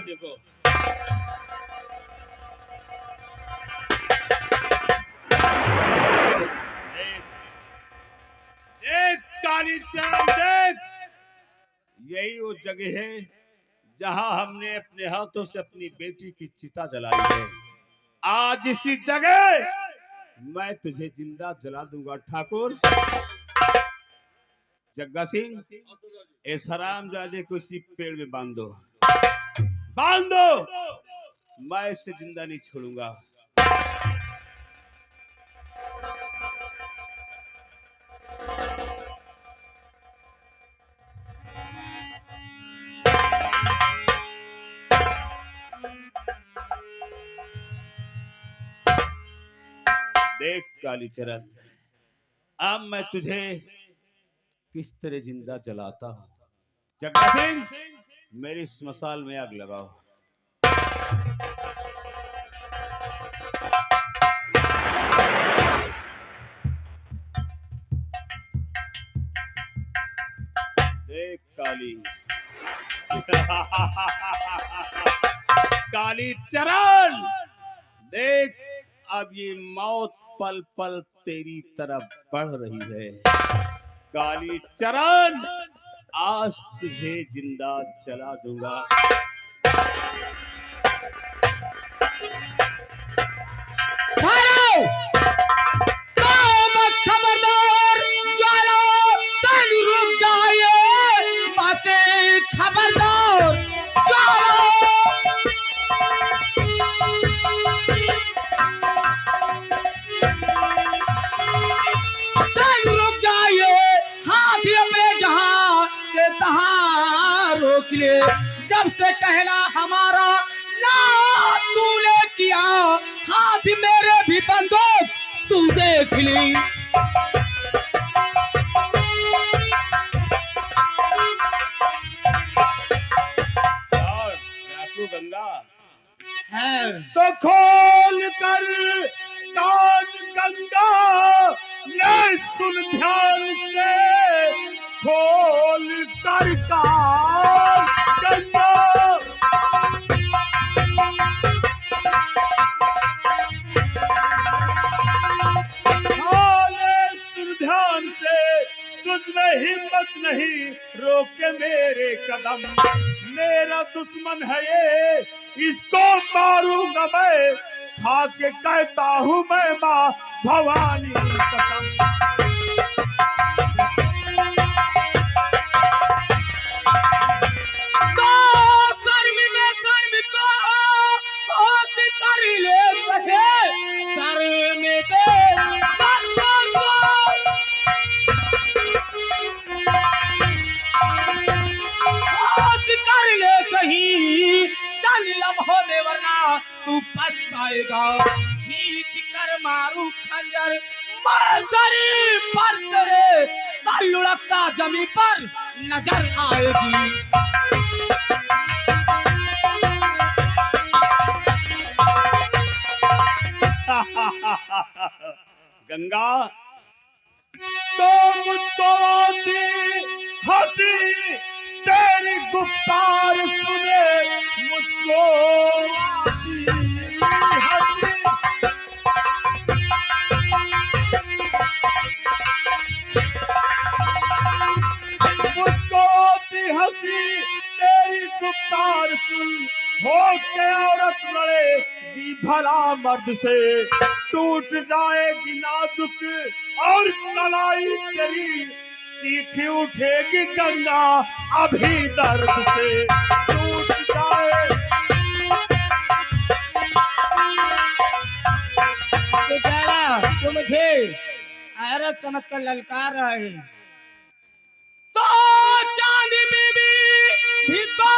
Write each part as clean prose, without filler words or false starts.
देखो। देख देख कालीचरण देख, यही वो जगह है जहां हमने अपने हाथों से अपनी बेटी की चिता जलाई है। आज इसी जगह मैं तुझे जिंदा जला दूंगा। ठाकुर जग्गा सिंह, इस हरामजादे को इसी पेड़ में बांध दो, बांध दो, मैं इसे जिंदा नहीं छोड़ूंगा। देख कालीचरण, अब मैं तुझे किस तरह जिंदा जलाता हूं। जग्गा सिंह, मेरी स्मशान में आग लगाओ। देख काली कालीचरण देख, अब ये मौत पल पल तेरी तरफ बढ़ रही है। कालीचरण, आज तुझे जिंदा जला दूंगा। खबरदार, ज्वाला तन रुक जाए, बातें खबरदार, ज्वाला तन रुक जाए, हाथ अपने जहां के तहां रोक ले। जब से कहना हमारा ना तूने किया, हाथ मेरे भी बंदूक तू देख ली। गंगा है तो खोल कर कान गंगा, ले सुन ध्यान से, खोल कर कान गंगा। सुन ध्यान से, तुझमें हिम्मत नहीं रोके मेरे कदम। मेरा दुश्मन है ये, इसको मारूंगा मैं, खा के कहता हूं मैं मां भवानी कसम। तो कर्म में कर्म को होत कर ले सके, कर्म में कर्म को होत कर ले सही, चल लम्हों में वरना तू पछताएगा। खींच कर मारू खंजर मैं शरीर पर तेरे, सर लुढ़कता जमी पर नजर आएगी। गंगा तो मुझको आती हंसी, तेरी गुफ्तार सुने मुझको आती हंसी। मुझको आती हंसी, तेरी गुफ्तार सुन, हो के औरत लड़ेगी भला मर्द से, टूट जाएगी नाजुक और कलाई तेरी, चीख उठेगी गंगा अभी दर्द से, टूट जाए। तो मुझे औरत समझ कर ललकार रहा है, तो चांदी बीबी भी तो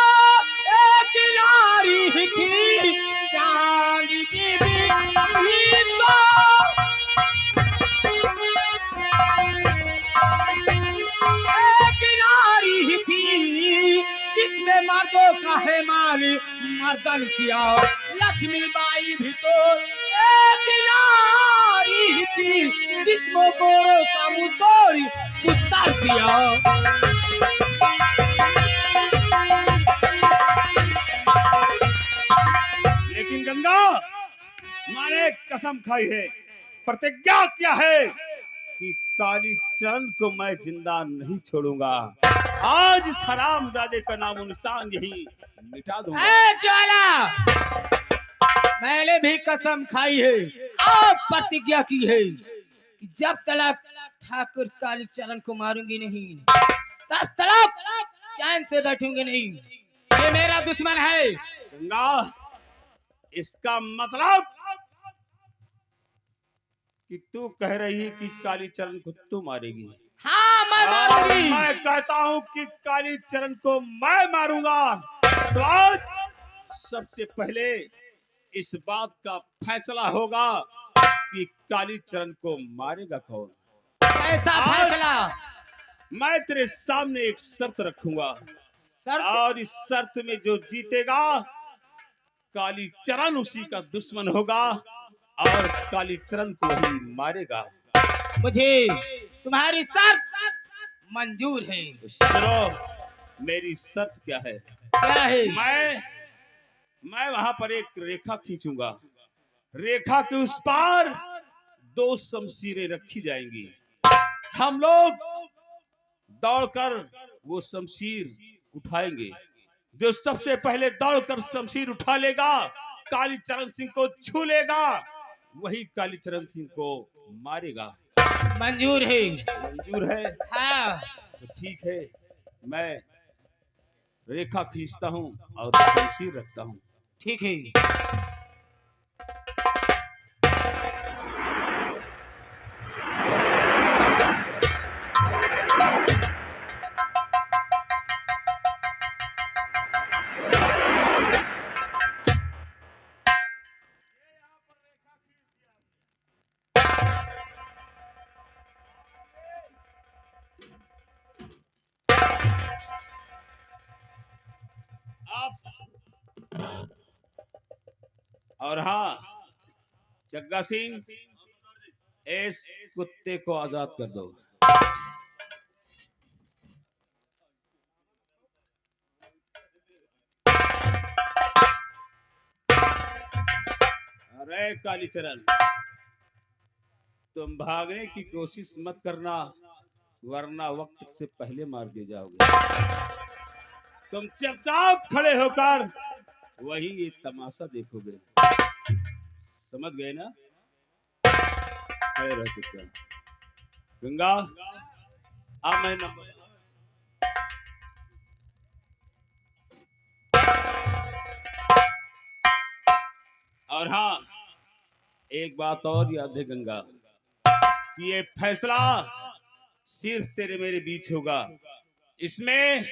एक नारी ही थी। चांदी बीबी भी तो एक नारी ही थी, जिसमें मर्दों का है माली मर्दन किया। लक्ष्मी बाई भी तो एक नारी ही थी, जिसमें गोरों का मुंह तोड़ी उत्तर दिया। मैंने कसम खाई है, प्रतिज्ञा किया है कि काली चरण को मैं जिंदा नहीं छोड़ूंगा। आज इस हरामजादे का नामो निशान यही मिटा दूंगा। ए ज्वाला, मैंने भी कसम खाई है और प्रतिज्ञा की है कि जब तक ठाकुर कालीचरण को मारूंगी नहीं, तब तक चैन से बैठूंगी नहीं। ये मेरा दुश्मन है। गंगा, इसका मतलब कि तू कह रही है कि कालीचरण को तू मारेगी। हाँ, मैं और मारूंगी। मैं कहता हूं कि कालीचरण को मैं मारूंगा। तो आज सबसे पहले इस बात का फैसला होगा कि कालीचरण को मारेगा कौन। ऐसा आज फैसला मैं तेरे सामने एक शर्त रखूंगा, सर। और इस शर्त में जो जीतेगा कालीचरण उसी का दुश्मन होगा और कालीचरण को ही मारेगा। मुझे तुम्हारी शर्त मंजूर है। तो सुनो, मेरी शर्त क्या है। क्या है? मैं वहां पर एक रेखा खींचूंगा। रेखा के उस पार 2 शमशीरें रखी जाएंगी। हम लोग दौड़कर वो शमशीर उठाएंगे। जो सबसे पहले दौड़कर शमशीर उठा लेगा, कालीचरण सिंह को छू लेगा, वही कालीचरण सिंह को मारेगा। मंजूर है। मंजूर है? हाँ। तो ठीक है, मैं रेखा खींचता हूँ और शमशीर रखता हूँ। ठीक है। और हाँ, जग्गा सिंह, इस कुत्ते को आजाद कर दो। अरे कालीचरण, तुम भागने की कोशिश मत करना, वरना वक्त से पहले मार दिए जाओगे। तुम चुपचाप खड़े होकर वही ये तमाशा देखोगे। समझ गए ना? खड़े रह चुपचाप। गंगा, अब मैं नंबर और हाँ, एक बात और याद है गंगा, कि ये फैसला सिर्फ तेरे मेरे बीच होगा। इसमें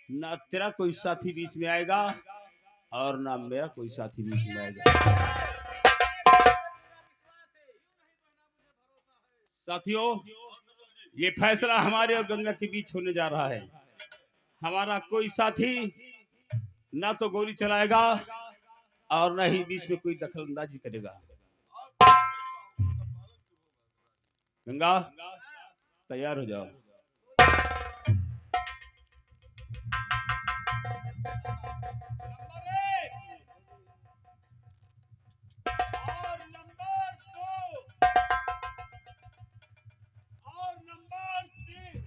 ना तेरा कोई साथी बीच में आएगा और ना मेरा कोई साथी बीच में आएगा। साथियों, ये फैसला हमारे और गंगा के बीच होने जा रहा है। हमारा कोई साथी ना तो गोली चलाएगा और ना ही बीच में कोई दखलंदाजी करेगा। गंगा, तैयार हो जाओ। और नंबर 2 और नंबर 3।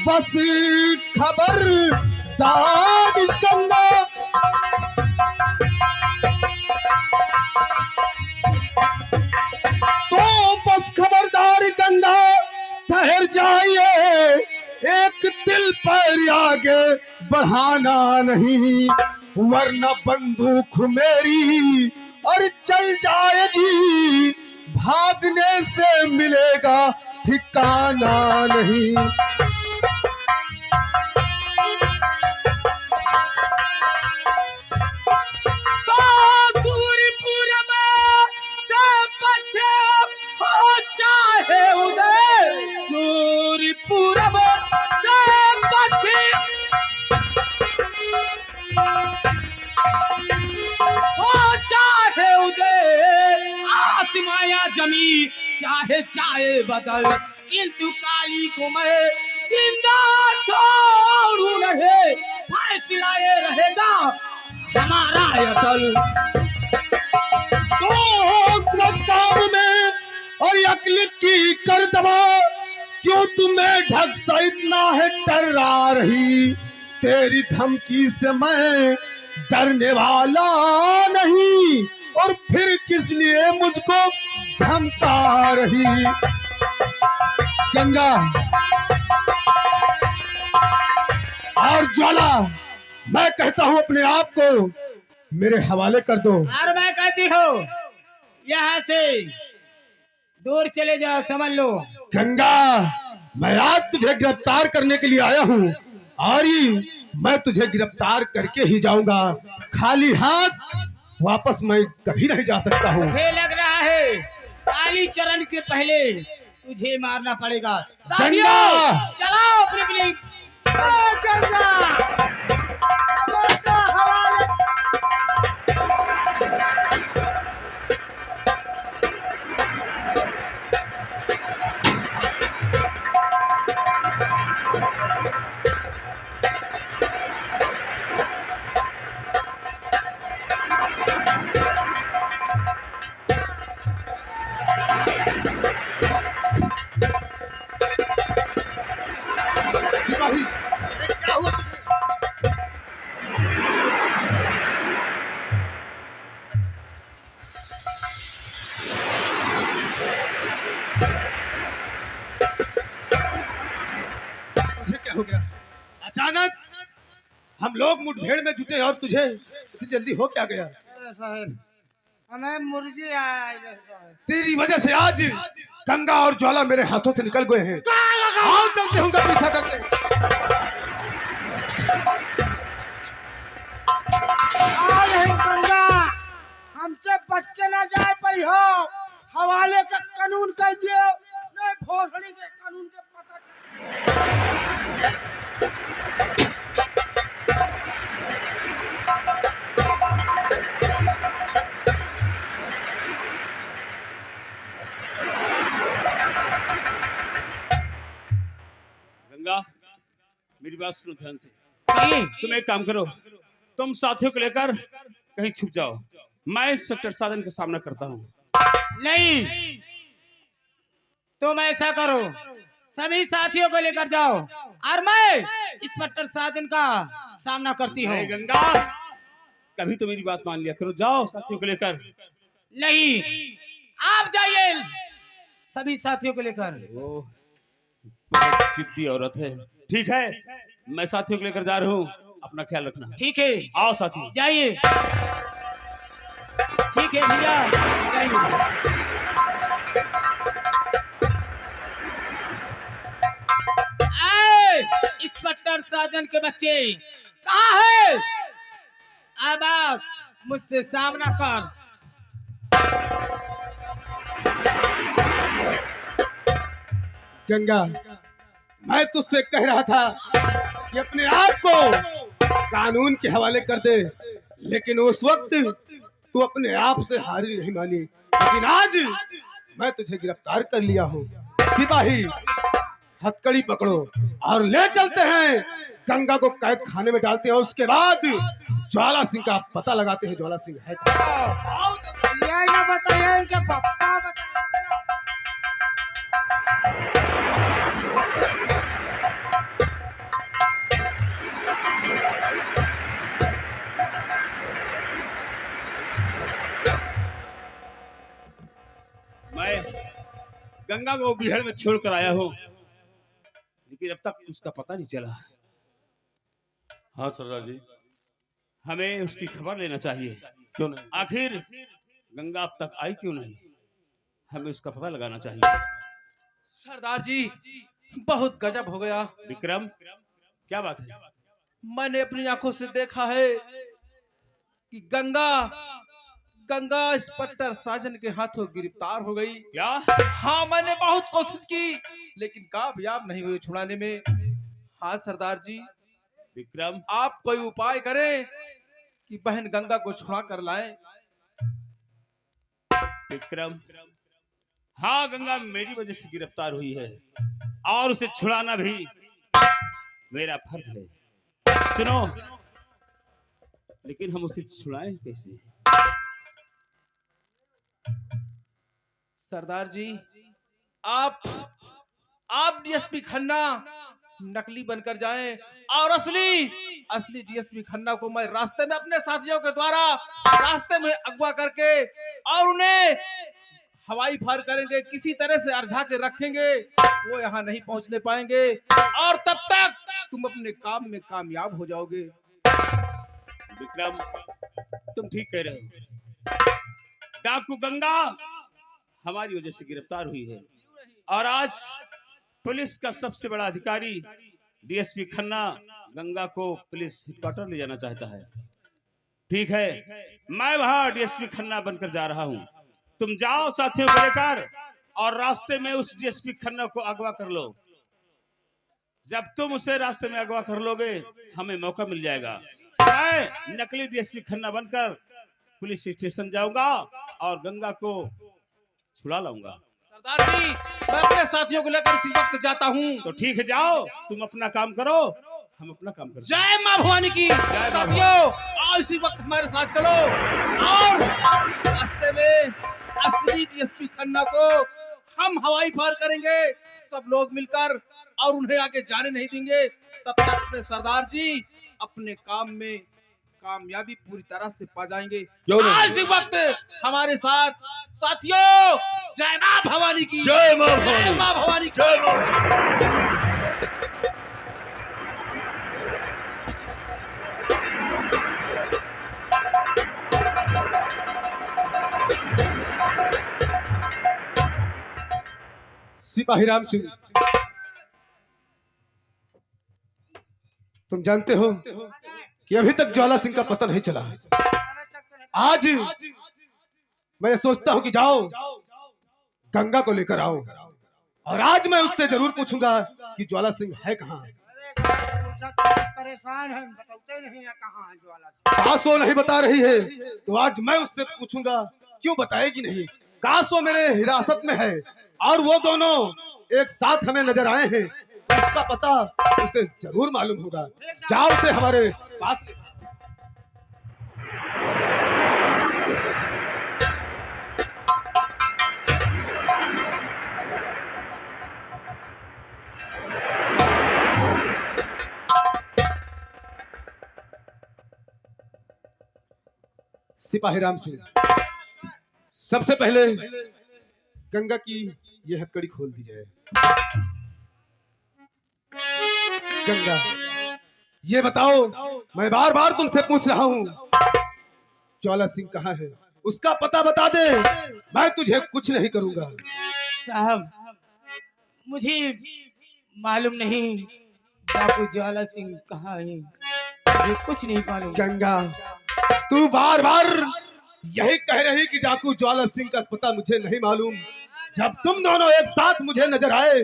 बस खबरदार गंगा, तो बस खबरदार गंगा, ठहर जाइए, एक दिल पर आगे बढ़ाना नहीं, वरना बंदूक मेरी और चल जाएगी, भागने से मिलेगा ठिकाना नहीं। तो सूर्य पूरब से पश्चिम हो चाहे उदय, सूर्य पूरब से पश्चिम हो चाहे उदय, आसमाया जमी चाहे चाहे बदल, किंतु काली को मैं जिंदा छोड़ू नहीं, फैसला ये रहेगा हमारा अटल। तो सरकार में और अकल की कर दबा, क्यों तुम्हें ढक सा इतना है डरा रही, तेरी धमकी से मैं डरने वाला नहीं, और फिर किस लिए मुझको धमका रही। गंगा और ज्वाला, मैं कहता हूं अपने आप को मेरे हवाले कर दो। और मैं कहती हूँ यहाँ से दूर चले जाओ, समझ लो। गंगा, मैं आज तुझे गिरफ्तार करने के लिए आया हूँ, और मैं तुझे गिरफ्तार करके ही जाऊंगा, खाली हाथ वापस मैं कभी नहीं जा सकता हूँ। मुझे लग रहा है काली चरण के पहले तुझे मारना पड़ेगा। साथियों, गंगा! चलाओ अपनी अपनी। गंगा! हवाले सिपाही, अरे क्या हुआ तुम्हें? तुझे क्या हो गया? अचानक हम लोग मुठभेड़ में जुटे और तुझे इतनी जल्दी हो क्या गया? साहब, हमें मुर्गी आया है साहब। तेरी वजह से आज गंगा और ज्वाला मेरे हाथों से निकल गए हैं। आओ चलते हैं उनका पीछा करते हैं। आ नहीं गंगा, हमसे बच के ना जाए पई हो, हवाले का कानून कह दियो, नहीं भोसड़ी के कानून के पता गंगा, मेरी बात सुनो ध्यान से। नहीं, तुम एक काम करो, तुम साथियों को लेकर कहीं छुप जाओ, मैं सेक्टर 7 का सामना करता हूँ। नहीं, तुम ऐसा करो, सभी साथियों को लेकर जाओ और मैं इंस्पेक्टर साजन का सामना करती हूँ। नहीं गंगा, कभी तो मेरी बात मान लिया करो, जाओ साथियों को लेकर। नहीं, आप जाइए सभी साथियों को लेकर। वो बहुत जिद्दी औरत है। ठीक है, मैं साथियों को लेकर जा रहा हूँ, अपना ख्याल रखना। ठीक है, आओ साथी। जाइए। ठीक है भैया, जाइए। इंस्पेक्टर साजन के बच्चे कहाँ है? अब आप मुझसे सामना कर। गंगा, मैं तुझसे कह रहा था कि अपने आप को कानून के हवाले कर दे, लेकिन उस वक्त तू अपने आप से हारी नहीं मानी, लेकिन आज मैं तुझे गिरफ्तार कर लिया हूँ। सिपाही, हथकड़ी पकड़ो और ले चलते हैं, गंगा को कैद खाने में डालते हैं, और उसके बाद ज्वाला सिंह का पता लगाते हैं। ज्वाला सिंह है कहाँ? ये ना बताइए कि पप्पा बताइए। गंगा को बिहार में छोड़ कर आया हूँ, लेकिन अब तक उसका पता नहीं चला। हाँ सरदार जी। हमें उसकी खबर लेना चाहिए। क्यों नहीं? आखिर गंगा अब तक आई क्यों नहीं, हमें उसका पता लगाना चाहिए। सरदार जी बहुत गजब हो गया। विक्रम, क्या बात है? मैंने अपनी आंखों से देखा है कि गंगा इंस्पेक्टर साजन के हाथों गिरफ्तार हो गई। क्या? हाँ, मैंने बहुत कोशिश की लेकिन कामयाब नहीं हुई छुड़ाने में। हाँ सरदार जी, विक्रम, आप कोई उपाय करें कि बहन गंगा को छुड़ा कर लाएं। विक्रम, हाँ, गंगा मेरी वजह से गिरफ्तार हुई है और उसे छुड़ाना भी मेरा फर्ज है। सुनो, लेकिन हम उसे छुड़ाएं कैसे? सरदार जी, आप डीएसपी खन्ना नकली बनकर जाएं और असली डीएसपी खन्ना को मैं रास्ते में अपने साथियों के द्वारा रास्ते में अगवा करके और उन्हें हवाई फायर करेंगे, किसी तरह से अरझा के रखेंगे, वो यहाँ नहीं पहुंचने पाएंगे और तब तक तुम अपने काम में कामयाब हो जाओगे। विक्रम, तुम ठीक कह रहे हो। डाकू गंगा हमारी वजह से गिरफ्तार हुई है और आज पुलिस का सबसे बड़ा अधिकारी डीएसपी खन्ना गंगा को पुलिस हेडक्वार्टर ले जाना चाहता है। ठीक है, मैं वहां डीएसपी खन्ना बनकर जा रहा हूं। तुम जाओ साथियों को लेकर और रास्ते में उस डीएसपी खन्ना को अगवा कर लो। जब तुम उसे रास्ते में अगवा कर लोगे, हमें मौका मिल जाएगा। मैं नकली डीएसपी खन्ना बनकर पुलिस स्टेशन जाऊंगा और गंगा को छुड़ा लाऊंगा। सरदार जी, मैं अपने साथियों को लेकर इसी वक्त जाता हूँ। तो ठीक है, जाओ, तुम अपना काम करो, हम अपना काम करें। जय मां भवानी की। जय मां साथियों, आओ इसी वक्त हमारे साथ चलो और रास्ते में असली डीएसपी खन्ना को हम हवाई फायर करेंगे, सब लोग मिलकर, और उन्हें आगे जाने नहीं देंगे। तब तक अपने सरदार जी अपने काम में कामयाबी पूरी तरह से पा जाएंगे। क्यों नहीं? आज इसी वक्त हमारे साथ साथियों, जय मां भवानी की। जय मां जय भवानी। मां भवानी की। जय मां। सिपाही राम सिंह, तुम जानते हो कि अभी तक ज्वाला सिंह का पता नहीं चला। आज मैं सोचता हूं कि जाओ गंगा को लेकर आओ और आज मैं उससे जरूर पूछूंगा कि ज्वाला सिंह है कहाँ। परेशान है, बताते नहीं है कहाँ है ज्वाला सिंह। काश वो नहीं बता रही है तो आज मैं उससे पूछूंगा क्यों बताएगी नहीं। काश वो मेरे हिरासत में है और वो दोनों एक साथ हमें नजर आए हैं, उसका पता उसे जरूर मालूम होगा। जाओ उसे हमारे पास। सिपाही राम सिंह, सबसे पहले गंगा की यह हथकड़ी खोल दी जाए। गंगा, ये बताओ, मैं बार बार तुमसे पूछ रहा हूँ, ज्वाला सिंह कहाँ है? उसका पता बता दे, मैं तुझे कुछ नहीं करूंगा। साहब, मुझे मालूम नहीं बापू ज्वाला सिंह कहाँ है, मुझे कुछ नहीं मालूम। गंगा, तू बार बार यही कह रही कि डाकू ज्वाला सिंह का पता मुझे नहीं मालूम। जब तुम दोनों एक साथ मुझे नजर आए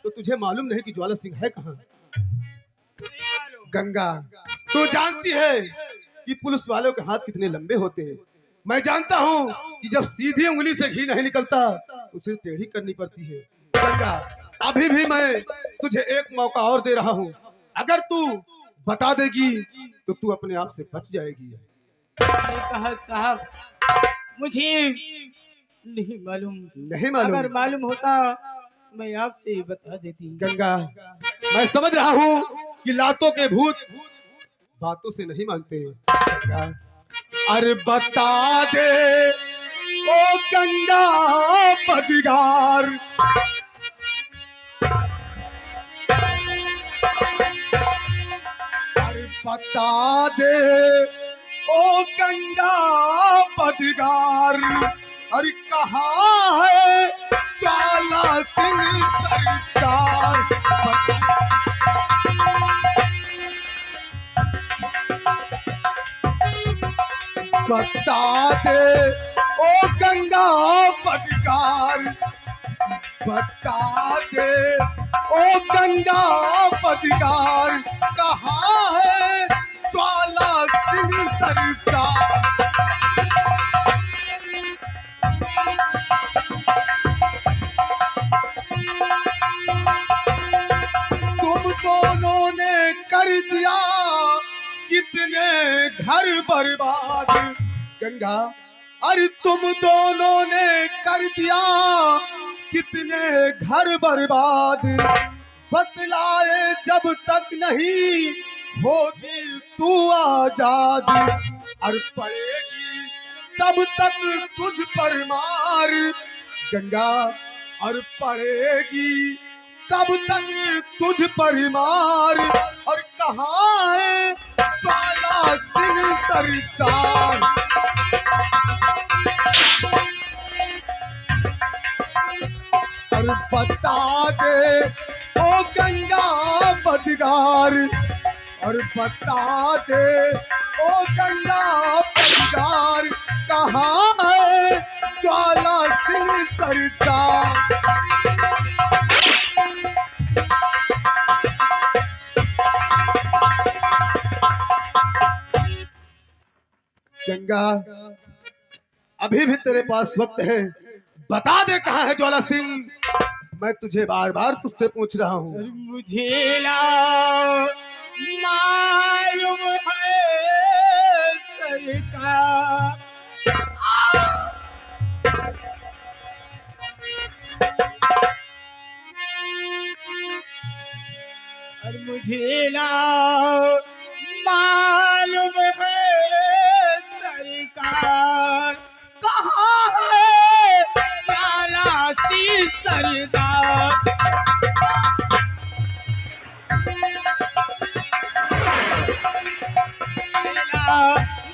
तो तुझे मालूम नहीं कि ज्वाला सिंह है कहाँ। गंगा, तू जानती है कि पुलिस वालों के हाथ कितने लंबे होते हैं। मैं जानता हूँ कि जब सीधी उंगली से घी नहीं निकलता उसे टेढ़ी करनी पड़ती है। गंगा, अभी भी मैं तुझे एक मौका और दे रहा हूँ, अगर तू बता देगी तो तू अपने आप से बच जाएगी। मैंने कहा साहब, मुझे नहीं मालूम। नहीं मालूम? अगर मालूम होता मैं आपसे ही बता देती। गंगा, मैं समझ रहा हूँ कि लातों के भूत बातों से नहीं मानते। गंगा, अरे बता दे ओ गंगा पगीदार, बता दे ओ गंगा बदगार, अरे कहाँ है ज्वाला सिंह सरकार। बता दे ओ गंगा बदगार, बता दे ओ गंगा बदगार, कहाँ है ज्वाला सिंह सरकार। तुम दोनों ने कर दिया कितने घर बर्बाद, गंगा अरे तुम दोनों ने कर दिया कितने घर बर्बाद। बतलाए जब तक नहीं होगी तू आजाद, और पड़ेगी तब तक तुझ पर मार, गंगा और पड़ेगी तब तक तुझ पर मार। और कहाँ है ज्वाला सिंह सरकार। और बता दे ओ गंगा बदगार, और बता दे ओ गंगा बदगार, कहाँ है ज्वाला सिंह सरकार। गंगा अभी भी तेरे पास वक्त है, बता दे कहाँ है ज्वाला सिंह। मैं तुझे बार बार तुझसे पूछ रहा हूँ। मुझे ना मालूम है सरकार। और मुझे ना मालूम है सरकार, कहाँ है ज्वाला सिंह सरकार।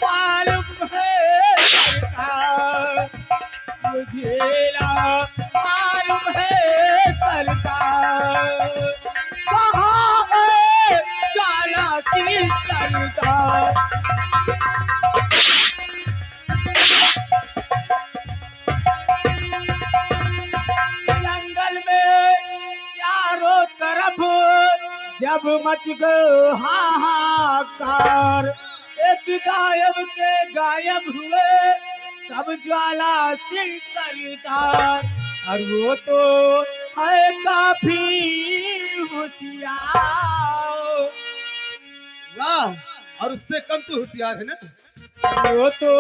मालूम है सरकार, मुझे ना मालूम है सरकार, कहाँ है ज्वाला सिंह सरकार। जंगल में चारों तरफ जब मच गए हाहाकार, एक गायब के गायब हुए तब ज्वाला सिंह सरकार। और वो तो है काफी होशियार। वाह, और उससे कम तो होशियार है ना। वो तो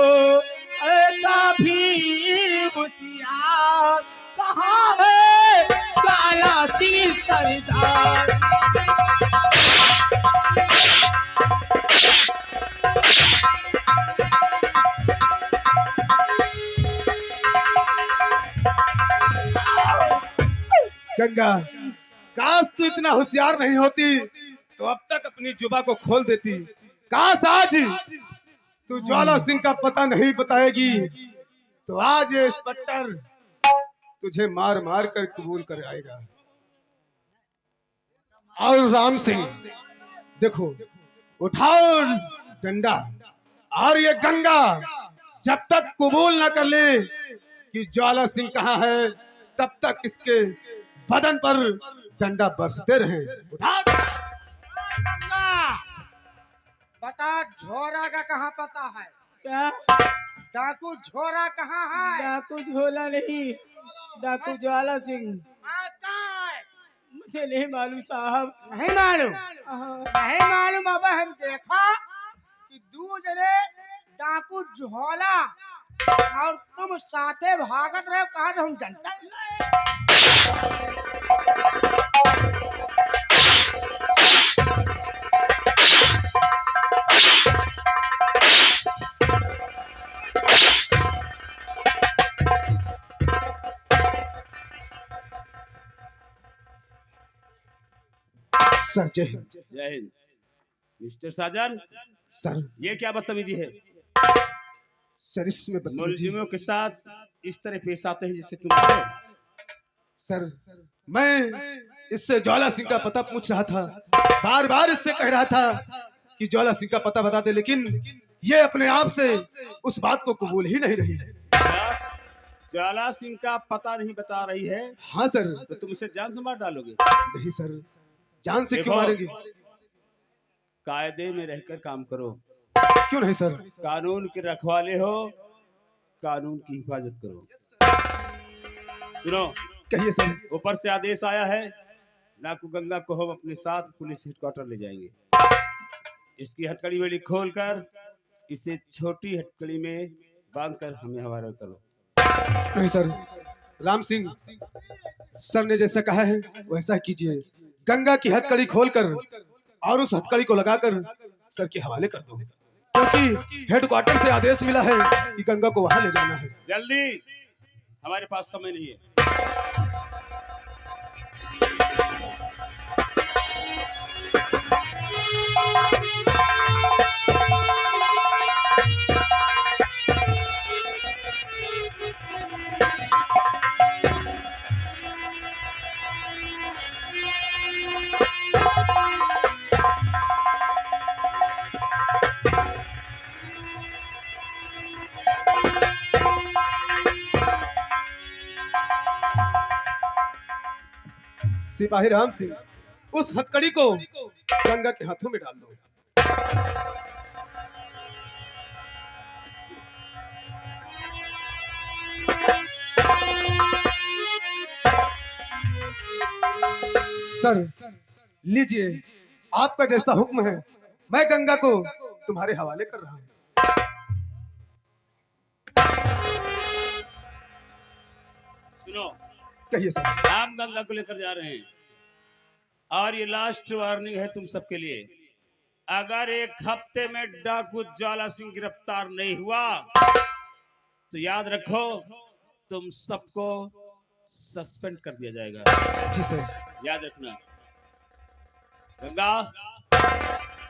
है काफी होशियार, कहाँ है ज्वाला सिंह सरकार। गंगा काश तू इतना होशियार नहीं होती तो अब तक अपनी जुबा को खोल देती। काश आज तू ज्वाला सिंह का पता नहीं बताएगी तो आज ये इंस्पेक्टर तुझे मार मार कर कबूल कर आएगा। और राम सिंह देखो, उठाओ डंडा, और ये गंगा जब तक कबूल न कर ले कि ज्वाला सिंह कहाँ है तब तक इसके बदन पर डंडा बरसते रहे। उठा गंगा, बता झोरा का कहाँ पता है? क्या डाकू झोरा कहाँ है? डाकू झोला नहीं, डाकू ज्वाला सिंह। कहाँ है? मुझे नहीं मालूम साहब। नहीं मालूम? हाँ, नहीं मालूम। अब हम देखा कि दू जने डाकू झोला और तुम साथे भागत रहे, कहा तो हम जनता सर जय हिंद। जय हिंद। मिस्टर साजन, सर ये क्या बदतमीजी है? सर इसमें बदतमीजी मुलजिमों के साथ इस तरह पेश आते हैं जिससे तुम्हारे। सर मैं इससे ज्वाला सिंह का पता पूछ रहा था, बार बार इससे कह रहा था कि ज्वाला सिंह का पता बता दे, लेकिन ये अपने आप से उस बात को कबूल ही नहीं रही। ज्वाला सिंह का पता नहीं बता रही है हाँ सर। तो तुम इसे जान से मार डालोगे? नहीं सर, जान से क्यों देखो, मारेंगे? कायदे में रहकर काम करो। क्यों नहीं सर? कानून के रखवाले हो, कानून की हिफाजत करो। सुनो, कहिए सर। ऊपर से आदेश आया है, नाकू गंगा को हम अपने साथ पुलिस हेडक्वार्टर ले जाएंगे। इसकी हथकड़ी वेड़ी खोलकर इसे छोटी हथकड़ी में बांधकर हमें हवाला करो। नहीं सर, राम सिंह सर ने जैसा कहा है वैसा कीजिए। गंगा की हथकड़ी खोलकर और उस हथकड़ी को लगाकर सर के हवाले कर दो, क्योंकि हेडक्वार्टर से आदेश मिला है कि गंगा को वहां ले जाना है। जल्दी, हमारे पास समय नहीं है। सिपाही राम सिंह, उस हथकड़ी को गंगा के हाथों में डाल दो। सर लीजिए, आपका जैसा हुक्म है मैं गंगा को तुम्हारे हवाले कर रहा हूँ। सुनो, कहिए सर। हम गंगा को लेकर जा रहे हैं और ये लास्ट वार्निंग है तुम सबके लिए। अगर एक हफ्ते में डाकू ज्वाला सिंह गिरफ्तार नहीं हुआ तो याद रखो, तुम सबको सस्पेंड कर दिया जाएगा। जी सर। याद रखना। गंगा,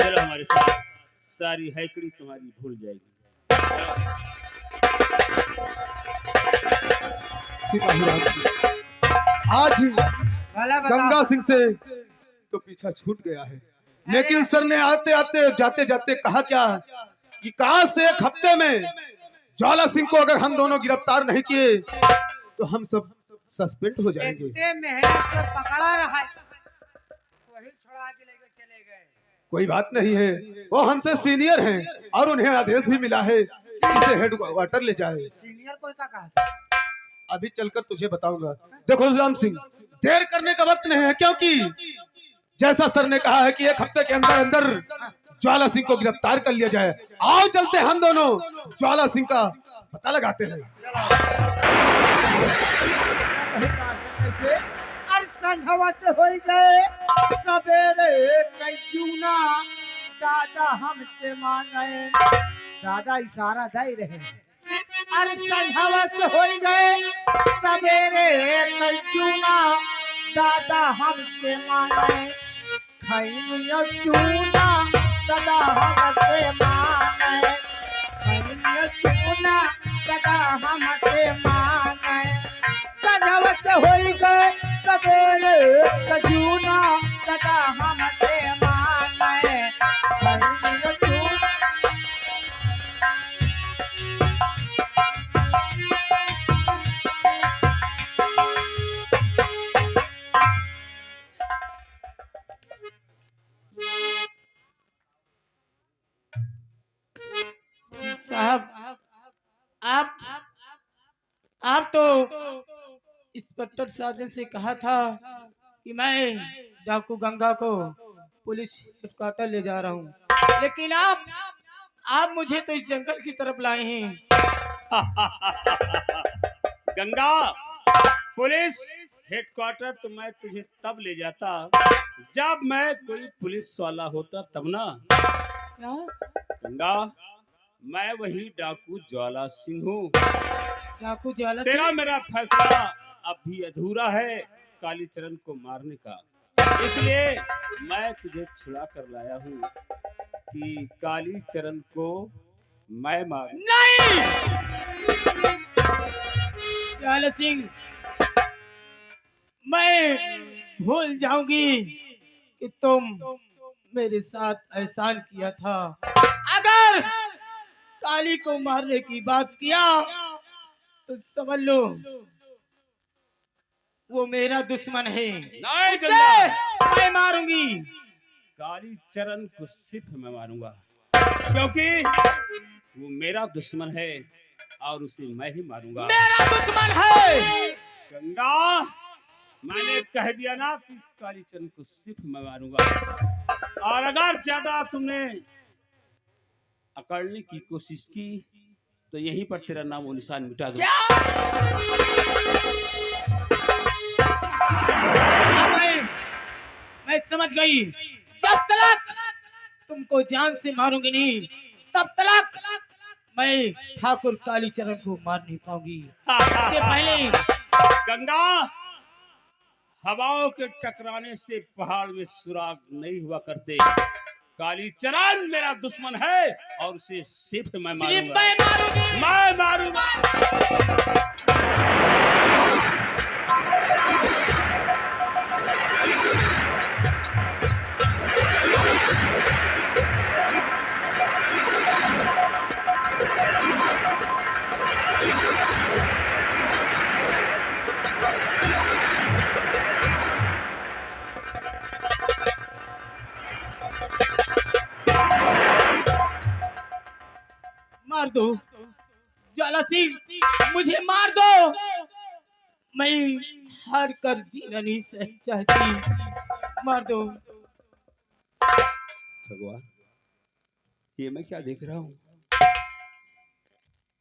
चलो हमारे साथ, सारी हैकड़ी तुम्हारी भूल जाएगी। सिपाही राम सिंह, आज भला बताओ। गंगा सिंह से तो पीछा छूट गया है, लेकिन सर ने आते आते जाते जाते कहा क्या कि काश एक हफ्ते में ज्वाला सिंह को अगर हम दोनों गिरफ्तार नहीं किए तो हम सब सस्पेंड हो जाएंगे। इतने मेहनत से पकड़ा रहा है, वही छोड़ा के लेके चले गए। कोई बात नहीं है, वो हमसे सीनियर हैं और उन्हें आदेश भी मिला है कि इसे हेडक्वार्टर ले जाए। सीनियर कोई का कहा? अभी चलकर तुझे बताऊंगा। देखो राम सिंह, देर करने का वक्त नहीं है, क्योंकि जैसा सर ने कहा है कि एक हफ्ते के अंदर अंदर ज्वाला सिंह को गिरफ्तार कर लिया जाए। आओ चलते हम दोनों ज्वाला सिंह का पता लगाते हैं। अरे संझवा से हो गए सवेरे कई जूना, दादा हमसे मांगे, दादा इशारा दे रहे। अरे संझवा से हो गए सवेरे कई जूना, दादा हमसे मांगे, खैनिया चूना, दादा हमसे मांगे, खैनिया चूना, दादा हमसे मांगे। संझवा से हो गए सवेरे कजूना, दादा हमसे मांगे, खैनिया चूना। साहब, आप तो इंस्पेक्टर साजन से कहा था कि मैं डाकू गंगा को पुलिस हेडक्वार्टर ले जा रहा हूँ, लेकिन आप मुझे तो इस जंगल की तरफ लाए हैं। गंगा, पुलिस हेडक्वार्टर तो मैं तुझे तब ले जाता जब मैं कोई पुलिस वाला होता, तब ना। क्या? गंगा, मैं वही डाकू ज्वाला सिंह हूँ। डाकू ज्वाला तेरा सिंह? मेरा फैसला अब भी अधूरा है कालीचरण को मारने का, इसलिए मैं तुझे छुड़ा कर लाया हूँ। कि काली चरण को मैं मारूं। नहीं ज्वाला सिंह, मैं भूल जाऊंगी कि तुम मेरे साथ एहसान किया था। अगर काली को मारने की बात किया तो समझ लो वो मेरा दुश्मन है, नहीं उसे गंगा, मैं मारूंगी। काली चरण को सिर्फ मैं मारूंगा, क्योंकि वो मेरा दुश्मन है और उसे मैं ही मारूंगा। मेरा दुश्मन है। गंगा, मैंने कह दिया ना कि काली चरण को सिर्फ मैं मारूंगा, और अगर ज्यादा तुमने अकड़ने की कोशिश की तो यहीं पर तेरा नाम और निशान मिटा दूं। मैं समझ गई। जब तक तुमको जान से मारूंगी नहीं, तब तक मैं ठाकुर कालीचरण को मार नहीं पाऊंगी। इससे पहले गंगा, हवाओं के टकराने से पहाड़ में सुराग नहीं हुआ करते। कालीचरण मेरा दुश्मन है और उसे सिर्फ मैं सिर्फ मारूंगा। मैं मारूंगा। मार दो ज्वाला सिंह, मुझे मार दो। मैं हार कर जीना नहीं चाहती। मार दो। भगवान, ये मैं क्या देख रहा हूँ?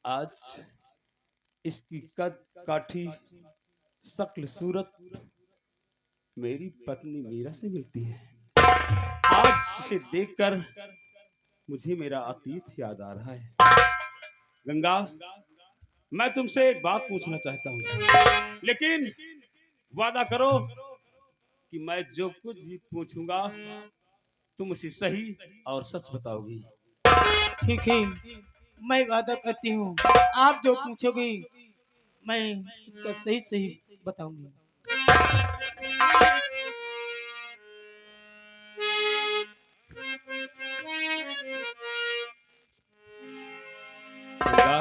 आज इसकी कद काठी शक्ल सूरत मेरी पत्नी मीरा से मिलती है। आज इसे देखकर मुझे मेरा अतीत याद आ रहा है। गंगा, मैं तुमसे एक बात पूछना चाहता हूँ, लेकिन वादा करो कि मैं जो कुछ भी पूछूंगा तुम उसे सही और सच बताओगी। ठीक है, मैं वादा करती हूँ, आप जो पूछोगी मैं इसका सही सही बताऊंगी। गंगा,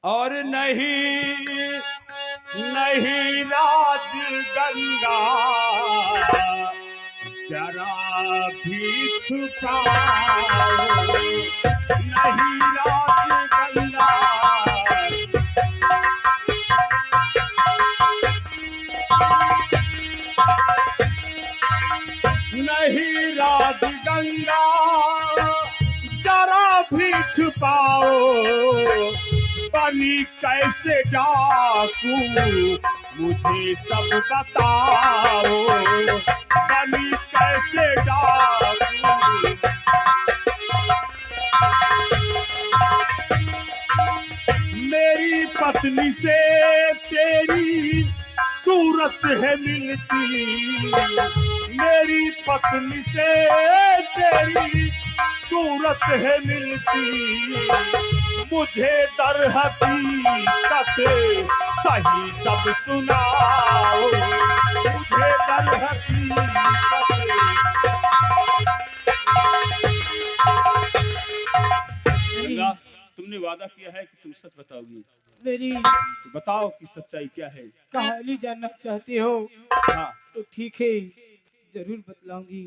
और नहीं नहीं राज गंगा जरा भी छुपाओ, नहीं राज गंगा। नहीं राज गंगा जरा भी छुपाओ, बनी कैसे डाकू मुझे सब बताओ, बनी कैसे डाकू। मेरी पत्नी से तेरी सूरत है मिलती, मेरी पत्नी से तेरी सूरत है मिलती, मुझे दर हकीकत सही सब सुनाओ, मुझे दर हकीकत। गंगा, तुमने वादा किया है कि तुम सच बताओगी, मेरी तो बताओ कि सच्चाई क्या है। कहानी जानना चाहते हो हाँ, तो ठीक है, जरूर बतलाऊंगी।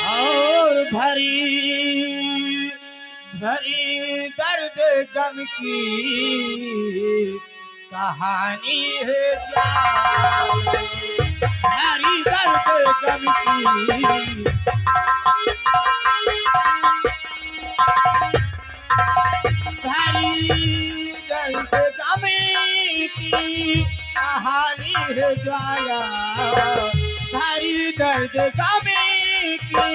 और भरी भरी दर्द गम की कहानी है क्या, भरी दर्द गम की भरी दर्द गम की कहानी है ज्वाला भारी दर्द गमी की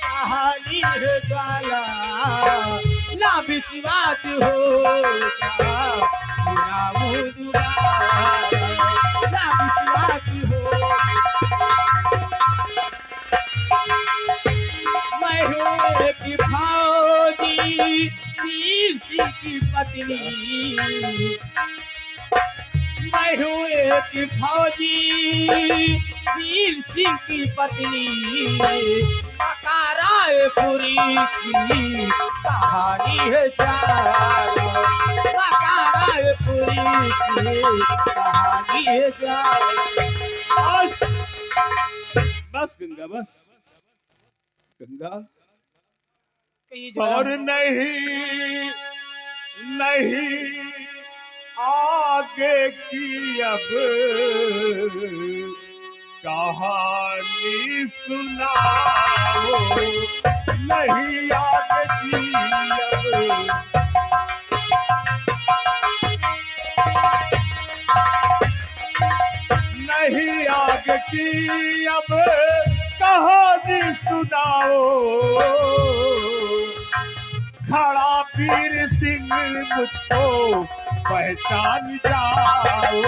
कहानी है ज्वाला ना विश्वास होगा ना मुदुरा ना विश्वास हो मैं हूँ एक फौजी वीर सिंह की पत्नी मैं हूँ एक फौजी वीर सिंह की पत्नी रायपुरी की कहानी है जान रायपुरी की कहानी है जान बस बस गंगा, बस गंगा। कहीं और नहीं नहीं आगे की अब कहानी सुनाओ, नहीं आगे की अब नहीं आगे की अब कहानी सुनाओ, खड़ा वीर सिंह मुझको पहचान जाओ,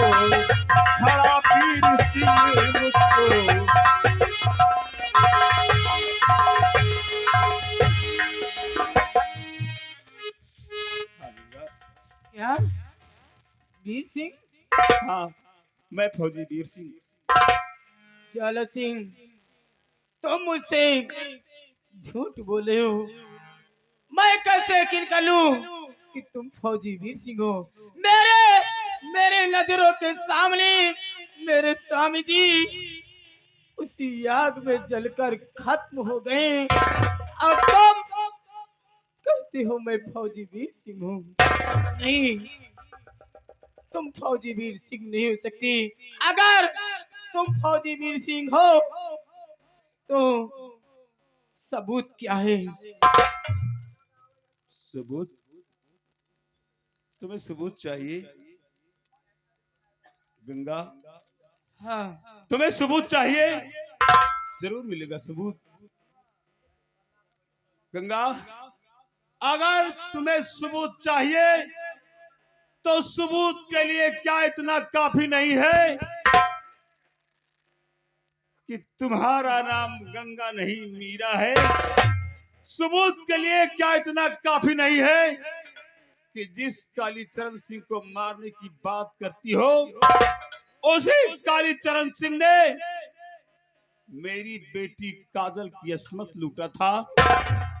खड़ा वीर सिंह मुझको। क्या वीर सिंह हाँ, मैं फौजी वीर सिंह। चलो सिंह तुम मुझसे झूठ बोले हो मैं कैसे यकीन कर लूं कि तुम फौजी वीर सिंह हो मेरे नजरों के सामने मेरे स्वामी जी उसी आग में जलकर खत्म हो गए और तुम कहते हो मैं फौजी वीर सिंह हूँ नहीं तुम फौजी वीर सिंह नहीं हो सकती अगर तुम फौजी वीर सिंह हो तो सबूत क्या है सबूत? तुम्हें सबूत चाहिए गंगा? हाँ तुम्हें सबूत चाहिए? जरूर मिलेगा सबूत गंगा। अगर तुम्हें सबूत चाहिए तो सबूत के लिए क्या इतना काफी नहीं है कि तुम्हारा नाम गंगा नहीं मीरा है? सबूत के लिए क्या इतना काफी नहीं है कि जिस कालीचरण सिंह को मारने की बात करती हो उसी कालीचरण सिंह ने मेरी बेटी काजल की अस्मत लूटा था।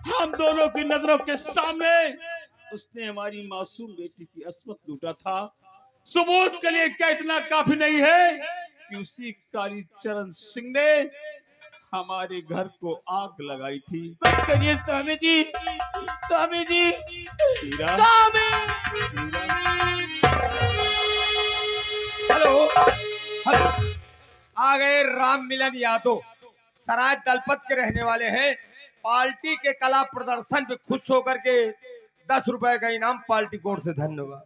हम दोनों की नजरों के सामने उसने हमारी मासूम बेटी की अस्मत लूटा था। सबूत के लिए क्या इतना काफी नहीं है कि उसी कालीचरण सिंह ने हमारे घर को आग लगाई थी। बस करिए स्वामी जी मीरा, स्वामी मीरा, हेलो हेलो आ गए राम मिलन यादव सराय दलपत के रहने वाले हैं पार्टी के कला प्रदर्शन पे खुश होकर के 10 रुपए का इनाम पार्टी कोर्ट से धन्यवाद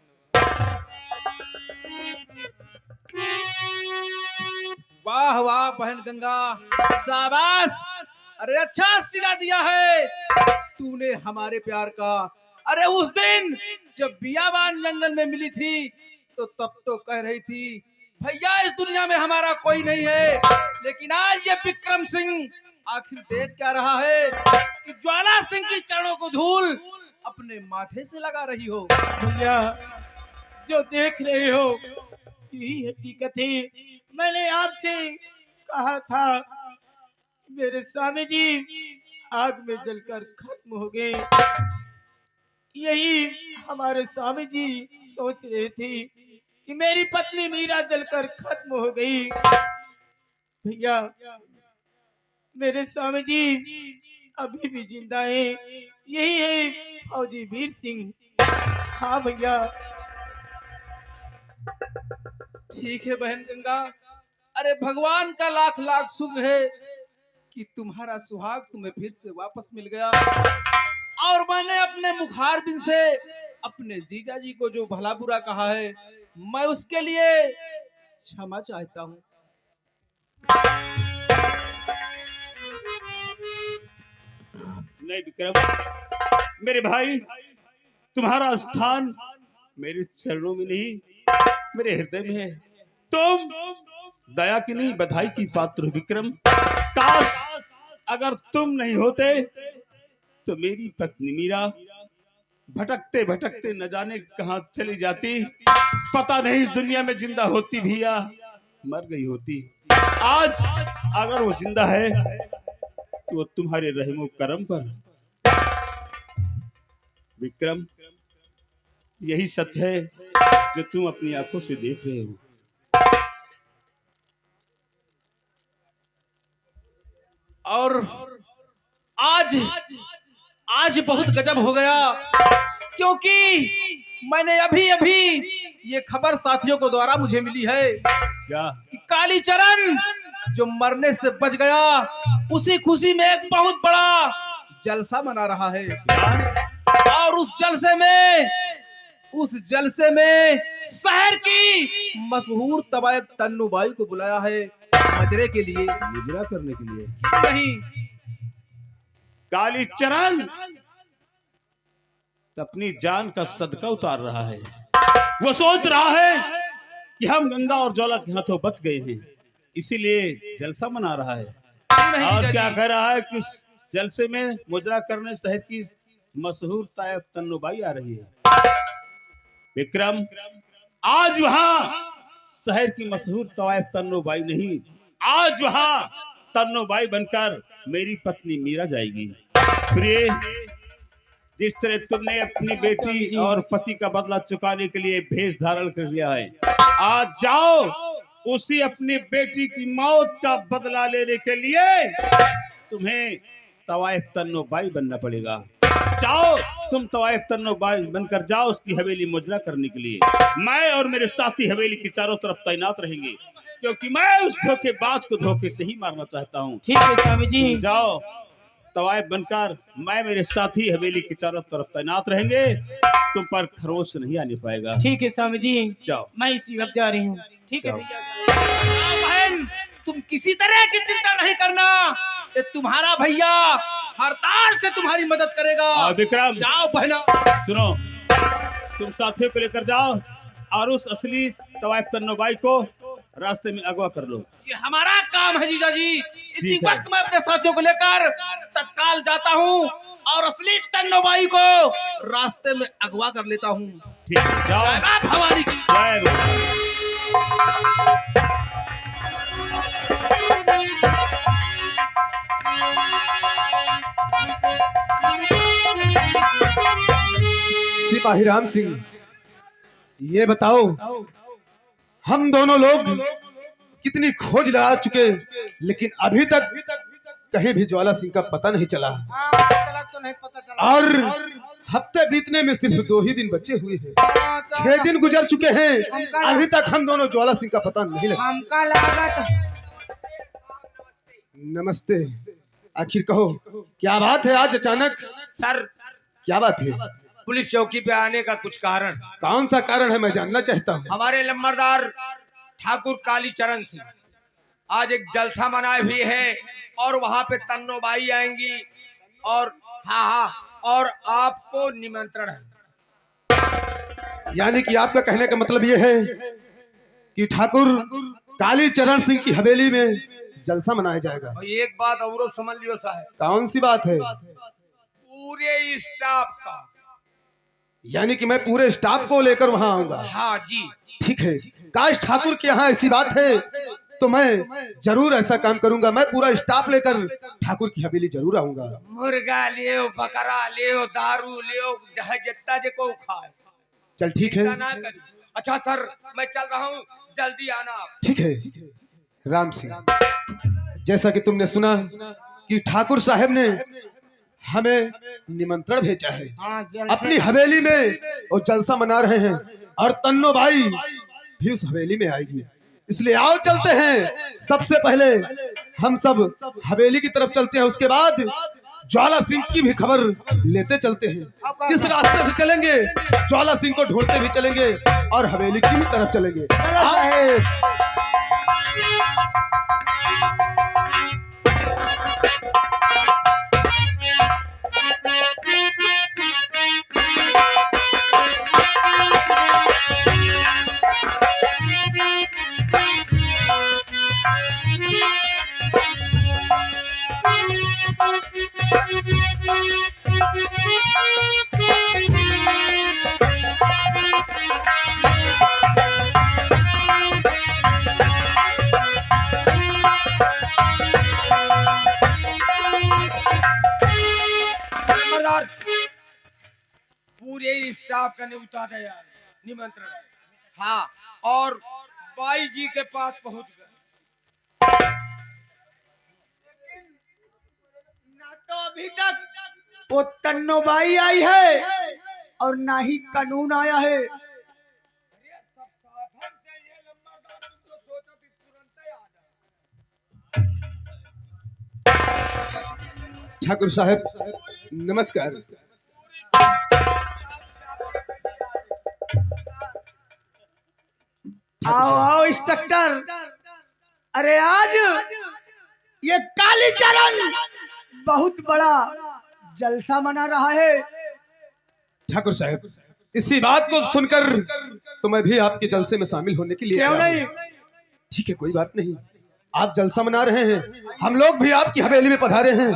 वाह वाह बहन गंगा शाबाश। अरे अच्छा सिला दिया है तूने हमारे प्यार का। अरे उस दिन जब बियाबान जंगल में मिली थी तो तब तो कह रही थी भैया इस दुनिया में हमारा कोई नहीं है, लेकिन आज ये विक्रम सिंह आखिर देख क्या रहा है कि ज्वाला सिंह की चरणों को धूल अपने माथे से लगा रही हो। भैया जो देख रहे हो यही हकीकत है मैंने आपसे कहा था मेरे स्वामी जी आग में जलकर खत्म हो गए यही हमारे स्वामी जी सोच रहे थे कि मेरी पत्नी मीरा जलकर खत्म हो गई। भैया मेरे स्वामी जी अभी भी जिंदा है यही है फौजी वीर सिंह। हाँ भैया ठीक है बहन गंगा। अरे भगवान का लाख लाख शुक्र है कि तुम्हारा सुहाग तुम्हें फिर से वापस मिल गया और मैंने अपने मुखार बिन से अपने जीजा जी को जो भला बुरा कहा है मैं उसके लिए क्षमा चाहता हूँ। नहीं विक्रम, मेरे भाई, तुम्हारा स्थान मेरे चरणों में नहीं, मेरे हृदय में है। तुम दया की नहीं, बधाई की पात्र हो विक्रम। काश अगर तुम नहीं होते तो मेरी पत्नी मीरा भटकते भटकते न जाने कहां चली जाती, पता नहीं इस दुनिया में जिंदा होती भी या मर गई होती। आज अगर वो जिंदा है तो वो तुम्हारे रहमो करम पर। विक्रम, यही सत्य है जो तुम अपनी आंखों से देख रहे हो। और आज बहुत गजब हो गया, क्योंकि मैंने अभी अभी ये खबर साथियों को द्वारा मुझे मिली है क्या? कि कालीचरण जो मरने से बच गया, उसी खुशी में एक बहुत बड़ा जलसा मना रहा है। और उस जलसे में शहर की मशहूर तवायफ तन्नूबाई को बुलाया है मजरे के लिए, मुजरा करने के लिए। नहीं कालीचरण अपनी जान का सदका उतार रहा है। वो सोच रहा है कि हम गंगा और ज्वाला के हाथों बच गए हैं, इसीलिए जलसा मना रहा है। नहीं और जीजा क्या जी। कह रहा है कि जलसे में मुजरा करने शहर की मशहूर तवायफ तन्नूबाई आ रही है। विक्रम, आज वहां शहर की मशहूर तवायफ तन्नूबाई नहीं, आज वहां तन्नूबाई बनकर मेरी पत्नी मीरा जाएगी। प्रिय, जिस तरह तुमने अपनी बेटी और पति का बदला चुकाने के लिए भेष धारण कर लिया है, आज जाओ उसी अपनी बेटी की मौत का बदला लेने के लिए तुम्हें तवायफ तन्नूबाई बनना पड़ेगा। जाओ, तुम तवायफ तन्नूबाई बनकर जाओ उसकी हवेली मुजरा करने के लिए। मैं और मेरे साथी हवेली के चारों तरफ तैनात रहेंगे, क्योंकि मैं उस धोखेबाज को धोखे से ही मारना चाहता हूँ। ठीक है स्वामी जी। तुम जाओ तवायफ बनकर, मैं मेरे साथी हवेली के चारों तरफ तैनात रहेंगे, तुम पर खरोच नहीं आने पाएगा। ठीक है स्वामी जी, जाओ। मैं इसी वक्त जा रही हूँ। ठीक है जाओ। भैया। जाओ बहन, तुम किसी तरह की चिंता नहीं करना, ये तुम्हारा भैया हर तार से तुम्हारी मदद करेगा। और विक्रम, जाओ बहना। सुनो, तुम साथियों को लेकर जाओ और उस असली तवायफ तन्नूबाई को रास्ते में अगवा कर लो। ये हमारा काम है जीजा जी। इसी ठीक है। वक्त मैं अपने साथियों को लेकर तत्काल जाता हूँ और असली तन्नूबाई को रास्ते में अगवा कर लेता हूँ। ठीक है, जाओ। जय मां भवानी की। जय भगवान। सिपाही राम सिंह, ये बताओ, हम दोनों लोग कितनी खोज लगा चुके, लेकिन अभी तक कहीं भी ज्वाला सिंह का पता नहीं चला। हाँ, पता तो नहीं पता चला। और हफ्ते बीतने में सिर्फ 2 ही दिन बचे हुए हैं। हाँ, तो 6 दिन गुजर चुके हैं, अभी तक हम दोनों ज्वाला सिंह का पता नहीं लगा। हमका लागत नमस्ते, आखिर कहो क्या बात है आज अचानक? सर, क्या बात है? पुलिस चौकी पे आने का कुछ कारण? कौन सा कारण है, मैं जानना चाहता हूँ। हमारे लंबरदार ठाकुर कालीचरण सिंह आज एक जलसा मनाए हुए है और वहाँ पे तन्नूबाई आएंगी और और आपको निमंत्रण है। यानी कि आपका कहने का मतलब ये है कि ठाकुर कालीचरण सिंह की हवेली में जलसा मनाया जाएगा। और एक बात और समझ लियो साहब, कौन सी बात है? पूरे स्टाफ का। यानी कि मैं पूरे स्टाफ को लेकर वहां आऊंगा। हाँ जी। ठीक है, काश ठाकुर के यहाँ ऐसी बात है तो मैं जरूर ऐसा काम करूंगा। मैं पूरा स्टाफ लेकर ठाकुर की हवेली जरूर आऊंगा। मुर्गा लियो, बकरा लियो, दारू लियो, जहाँ जितना जे को खाए। चल ठीक है, ना करी। अच्छा सर, मैं चल रहा हूँ, जल्दी आना आप। ठीक है। राम सिंह, जैसा कि तुमने सुना कि ठाकुर साहब ने हमें निमंत्रण भेजा है, हाँ, अपनी हवेली में वो जलसा मना रहे हैं और तन्नूबाई भी उस हवेली में आएगी। इसलिए आओ चलते हैं। सबसे पहले हम सब हवेली की तरफ चलते हैं, उसके बाद ज्वाला सिंह की भी खबर लेते चलते हैं। जिस रास्ते से चलेंगे ज्वाला सिंह को ढूंढते भी चलेंगे और हवेली की भी तरफ चलेंगे। चलो साहेब। खबरदार, पूरे स्टाफ का न्योता दे यार, निमंत्रण। हाँ, और बाई जी के पास पहुंच गए। ना तो अभी तक वो तन्नोबाई आई है और ना ही कानून आया है। अरे सब साधन से ये नंबरदार, तुम जो सोचा थी तुरंत ही आ जाए। ठाकुर साहब नमस्कार। आओ आओ इंस्पेक्टर। अरे आज ये कालीचरण बहुत बड़ा जलसा मना रहा है। ठाकुर साहब इसी बात को सुनकर तो मैं भी आपके जलसे में शामिल होने के लिए क्यों आया हूं। नहीं? ठीक है, कोई बात नहीं। आप जलसा मना रहे हैं, हम लोग भी आपकी हवेली में पधारे हैं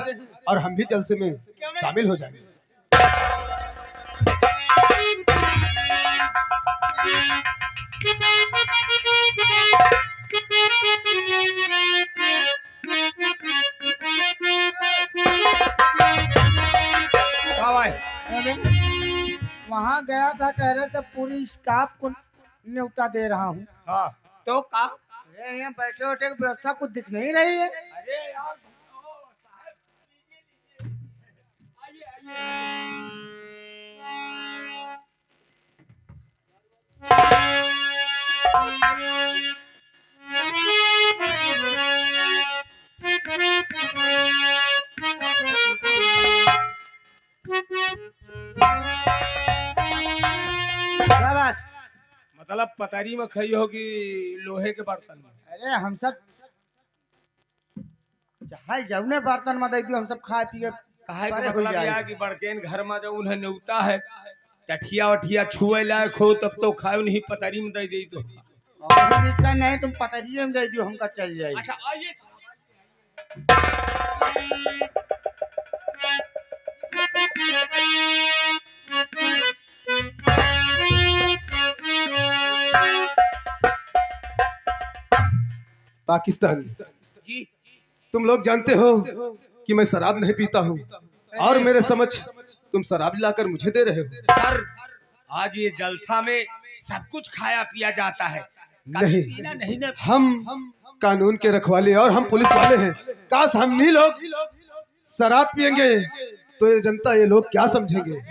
और हम भी जलसे में शामिल हो जाएंगे। वहाँ गया था, कह रहे थे पूरी स्टाफ को न्योता दे रहा हूँ। हाँ, तो का? अरे यहाँ बैठे उठे की व्यवस्था कुछ दिख नहीं रही है। अरे यार, साहब, आइए आइए। क्या बात? मतलब पतारी में खाई होगी लोहे के बर्तन में। अरे हम सब चाहे जौने बर्तन में दे दियो, हम सब खाए पिए कहे बारे का हो मतलब जाए। यह कि बड़केन घर में जो उन्हें न्योता है, टठिया वठिया छुए लायक हो तब तो खाओ, नहीं पतारी में दे दी तो। कोई दिक्कत नहीं, तुम पतरिये में दे दियो, हमका चल जाएगी। अच्छा आइए। पाकिस्तान जी, तुम लोग जानते हो कि मैं शराब नहीं पीता हूँ और मेरे समक्ष तुम शराब लाकर मुझे दे रहे हो। सर आज ये जलसा में सब कुछ खाया पिया जाता है, कभी नहीं। पीना नहीं ना। हम कानून के रखवाले और हम पुलिस वाले हैं। काश हम ही लोग शराब पियेंगे तो ये जनता, ये लोग क्या समझेंगे?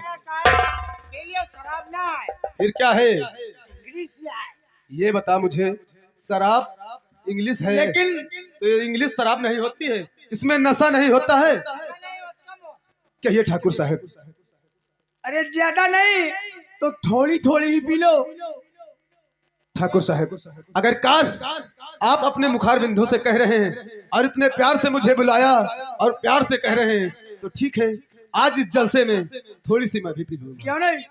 शराब ना है, फिर क्या है? इंग्लिश है। ये बता मुझे, शराब इंग्लिश है लेकिन तो ये इंग्लिश शराब नहीं होती है, इसमें नशा नहीं होता है। कहिए ठाकुर साहब। अरे ज्यादा नहीं तो थोड़ी थोड़ी ही पी लो। ठाकुर साहब अगर काश आप अपने मुखार बिंदु से कह रहे हैं और इतने प्यार से मुझे बुलाया और प्यार से कह रहे हैं तो ठीक है, आज इस जलसे में थोड़ी सी मैं भी पी लूंगा। क्यों नहीं?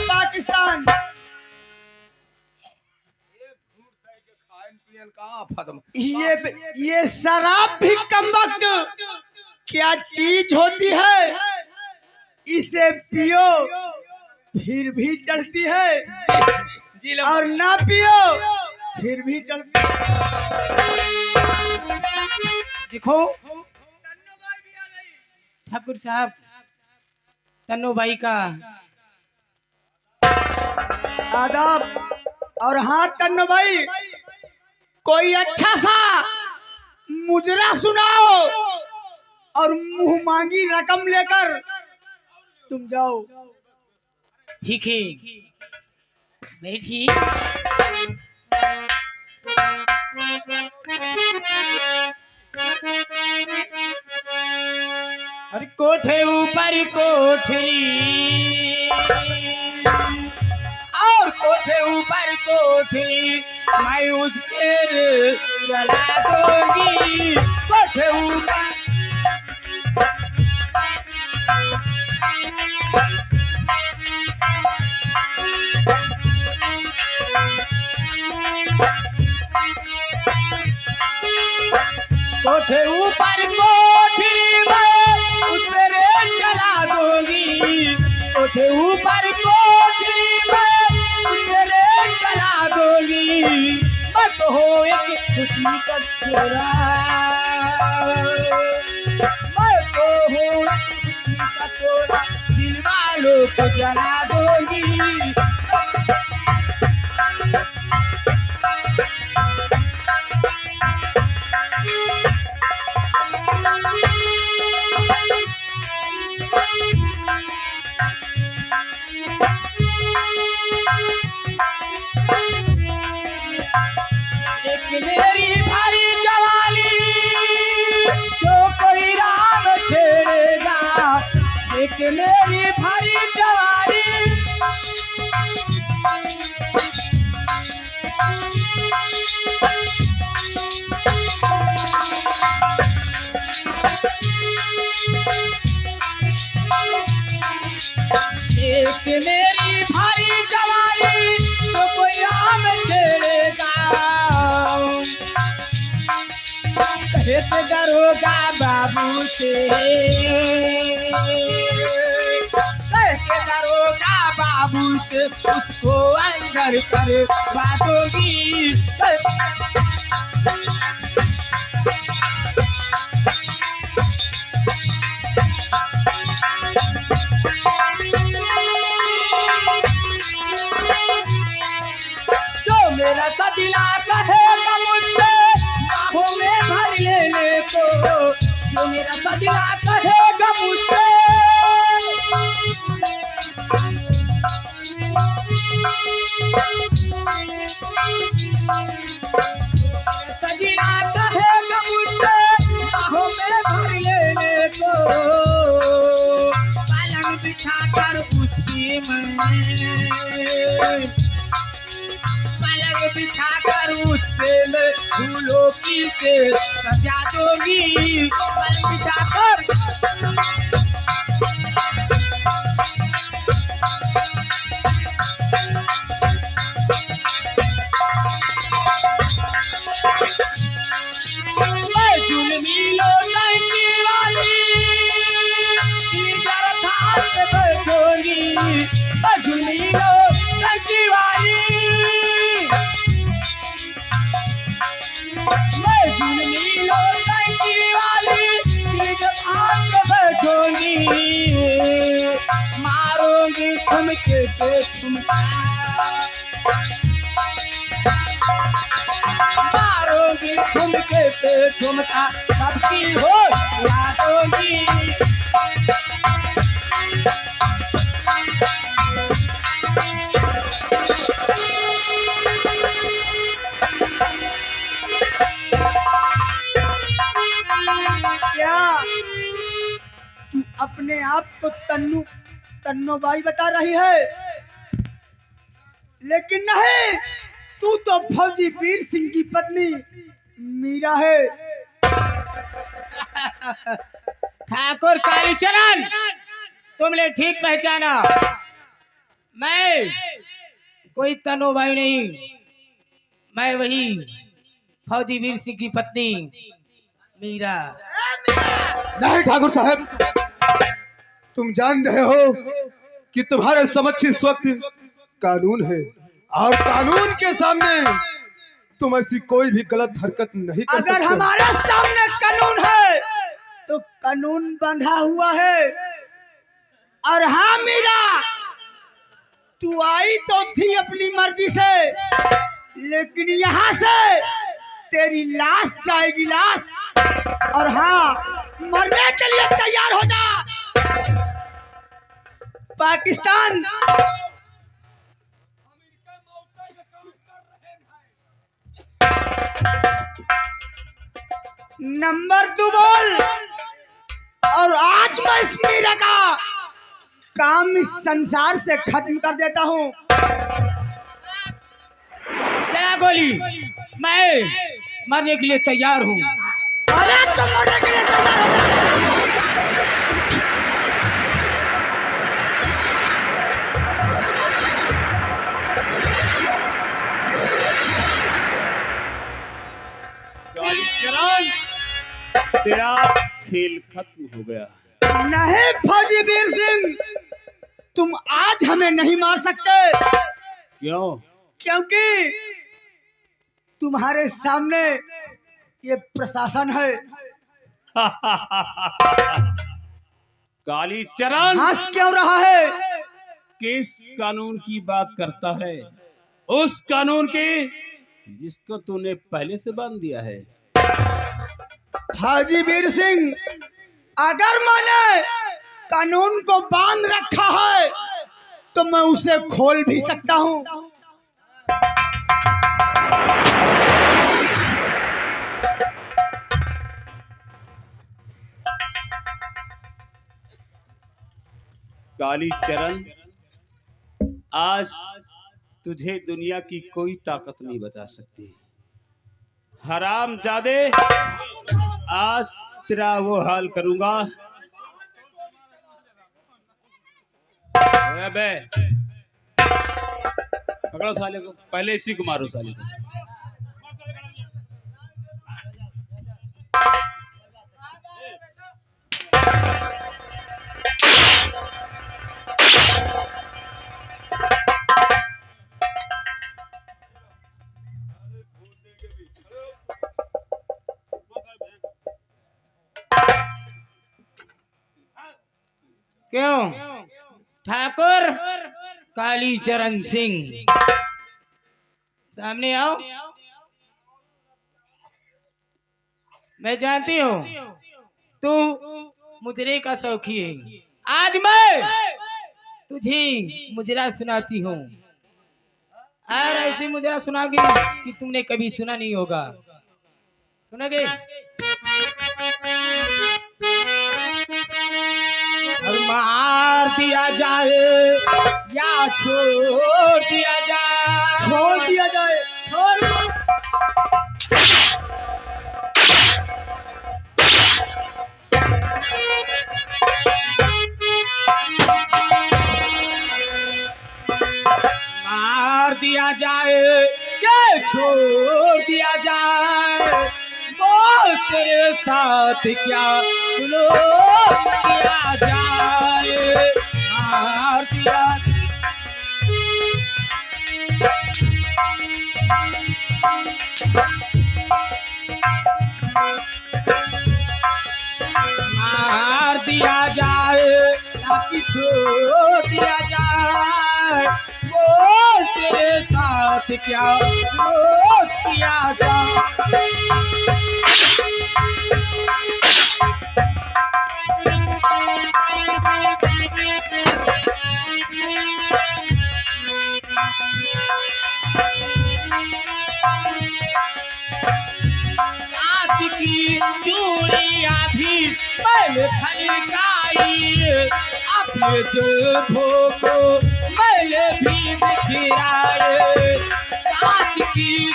पाकिस्तान ये शराब भी कम वक्त क्या चीज होती है, इसे पियो फिर भी चढ़ती है जी और ना पियो फिर भी चलती। देखो ठाकुर साहब, तन्नो भाई का आदाब। और हाँ तन्नो भाई, कोई अच्छा सा मुजरा सुनाओ और मुंह मांगी रकम लेकर तुम जाओ। ठीक है, बैठिए। अरे कोठे ऊपर कोठरी और कोठे ऊपर कोठरी, मैं उस पर चला दूंगी। कोठे ऊपर कोठे ऊपर कोठरी में उस पर चला दूंगी। कोठे ऊपर कोठरी में उस पर चला दूंगी। मत हो एक खुशी का सोरा, मत हो एक खुशी का सोरा, दिल वालों को जला दूंगी। एक मेरी भारी जवानी जो कोई राम छेड़ेगा, एक मेरी भारी जवानी एक मेरी भारी जवानी जो कोई राम छेड़ेगा। कहे से दरोगा बाबू से, कहे से दरोगा बाबू से उसको अंदर कर बातोगी। जो मेरा सदिला कहेगा मुझसे बाहों में भर लेने को, जो मेरा सदिला कहेगा मुझसे सदिला कहेगा मुझसे बाहों में भर लेने को। पलंग बिछा कर उसकी पलंग बिछा कर उससे मैं फूलों की से सजा दूंगी। पलंग बिछा कर मैं जुलमी लो टंकी वाली इधर थाल पे बैठोगी। मैं जुलमी लो टंकी वाली, मैं जुलमी लो टंकी वाली इधर थाल पे बैठोगी। मारूंगी ठुमके पे ठुमका, मारूंगी ठुमके पे ठुमका, सबकी हो यादोगी। क्या तू अपने आप को तन्नो बाई बता रही है? लेकिन नहीं, तू तो फौजी वीर सिंह की पत्नी मीरा है। ठाकुर कालीचरण, तुमने ठीक पहचाना। मैं कोई तन्नो भाई नहीं, मैं वही फौजी वीर सिंह की पत्नी मीरा। नहीं ठाकुर साहब, तुम जान रहे हो कि तुम्हारे समक्ष इस वक्त कानून है और कानून के सामने तुम ऐसी कोई भी गलत हरकत नहीं कर अगर सकते। हमारे सामने कानून है तो कानून बंधा हुआ है। और हाँ मीरा, तू आई तो थी अपनी मर्जी से, लेकिन यहाँ से तेरी लाश जाएगी, लाश। और हाँ, मरने के लिए तैयार हो जा। पाकिस्तान नंबर 2 बोल। और आज मैं इस मीरा का काम इस संसार से खत्म कर देता हूँ। चला गोली, मैं मरने के लिए तैयार हूँ। अरे तो मरने के लिए तैयार हो जा। कालीचरण, तेरा खेल खत्म हो गया। नहीं फौजी वीर सिंह, तुम आज हमें नहीं मार सकते, क्यों? क्योंकि तुम्हारे सामने ये प्रशासन है। कालीचरण, हंस क्यों रहा है? किस कानून की बात करता है? उस कानून की जिसको तूने पहले से बांध दिया है। फौजी वीर सिंह, अगर मैंने कानून को बांध रखा है तो मैं उसे खोल भी सकता हूँ। कालीचरण, आज तुझे दुनिया की कोई ताकत नहीं बचा सकती। हरामजादे, आज तेरा वो हाल करूंगा। अबे पकड़ो साले को, पहले इसी को मारो साले को। क्यों ठाकुर कालीचरण सिंह, सामने आओ। मैं जानती हूँ तू मुजरे का शौकी है। आज मैं तुझे मुजरा सुनाती हूँ, और ऐसी मुजरा सुनाऊंगी कि तुमने कभी सुना नहीं होगा। सुनोगे? और मार दिया जाए या छोड़ दिया जाए, छोड़ दिया जाए, छोड़। मार दिया जाए या छोड़ दिया जाए, बोल तेरे साथ क्या सुनो किया जाए। मार दिया मार दिया जाए या कि छोड़ दिया जाए, बोल तेरे साथ क्या सुनो किया जाए। कांच की चूड़ियां भी मैंने खनकाई, अपने जुल्फों को मैंने भी बिखराए। कांच की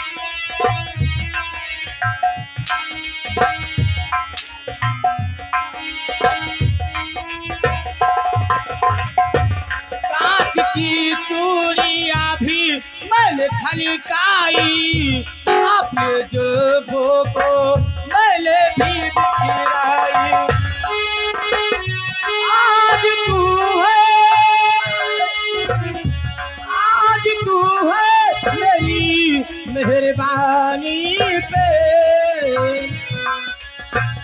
कांच की चूड़ियां भी मैंने खनकाई, अपने जुल्फों को मैंने भी बिखराई। आज तू है मेरी मेहरबानी पे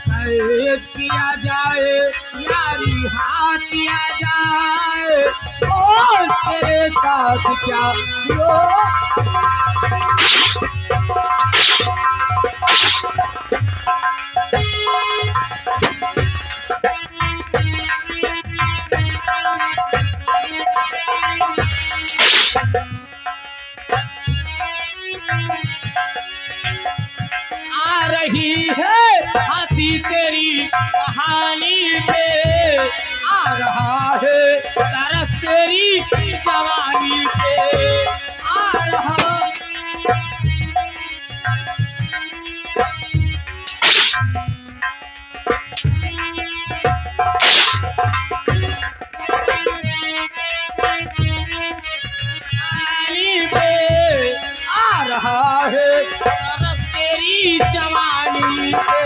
कैद किया जाए या रिहा किया जाए, और तेरे साथ क्या जो आ रही है हंसी तेरी कहानी पे, आ रहा है तरस तेरी जवानी पे, आ रहा जवानी पे, आ रहा है तरस तेरी जवानी पे।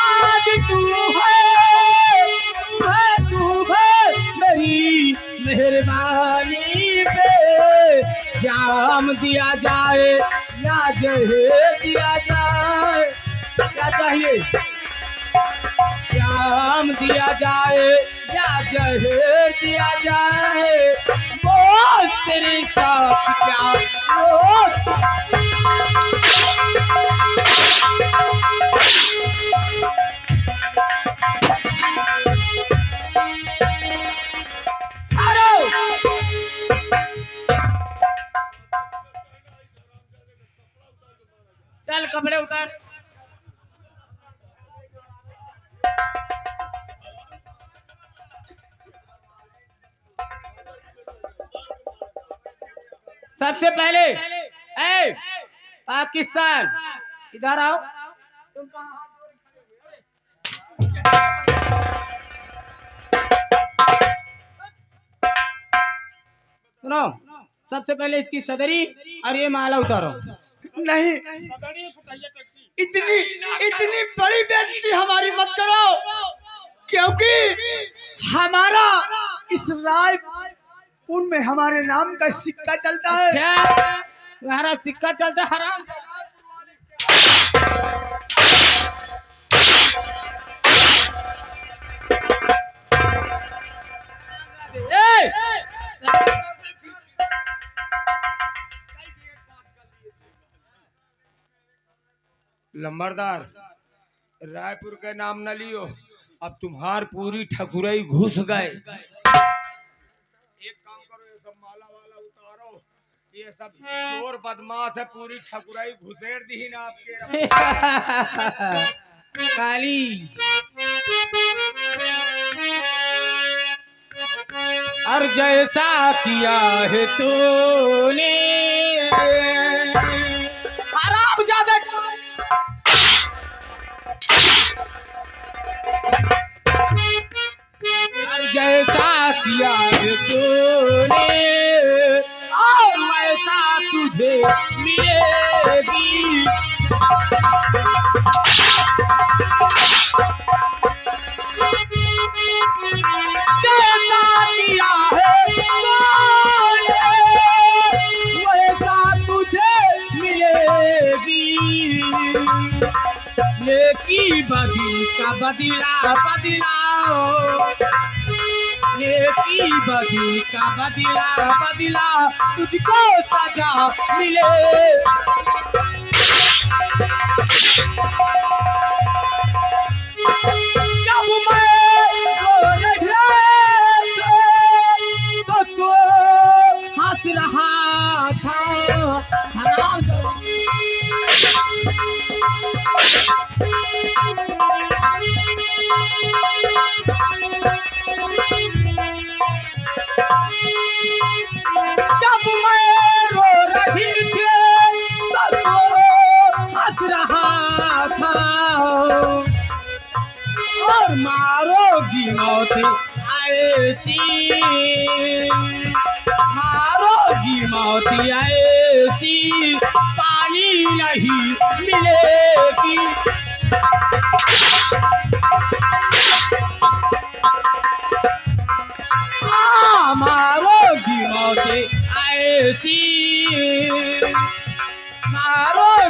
आज तू है मेरी मेहरबानी पे, जाम दिया जाए या जहर दिया जाए, क्या चाहिए? जाम दिया जाए या जहर दिया जाए, वो तेरे साथ क्या वो चल कपड़े उतार। सबसे पहले ए पाकिस्तान इधर आओ। सुनो, सबसे पहले इसकी सदरी और ये माला उतारो। नहीं, इतनी इतनी बड़ी बेइज्जती हमारी मत करो, क्योंकि हमारा इस रायपुर में हमारे नाम का सिक्का चलता है। अच्छा, तुम्हारा सिक्का चलता हराम। लंबरदार, रायपुर के नाम न लियो, अब तुम्हार पूरी ठकुराई घुस गए। एक काम करो, ये सब माला वाला उतारो, ये सब चोर बदमाश है, पूरी ठकुराई घुसेड़ दी ना आपके। काली और जैसा किया है तूने हराम ज्यादा जैसा किया है तूने और वैसा तुझे मिलेगी। जैसा किया है तूने वैसा तुझे मिलेगी। नेकी बदी का बदला बदलाओ, नेकी बदी का बदला बदला तुझको सजा मिले। जब मैं रो रही तो हंस रहा था हराम। जब मैं रो रही थी तो हंस रहा था, और मारोगी मौत ऐसी, मारोगी मौत ऐसी पानी नहीं मिलेगी। मारोगी मौत ऐसी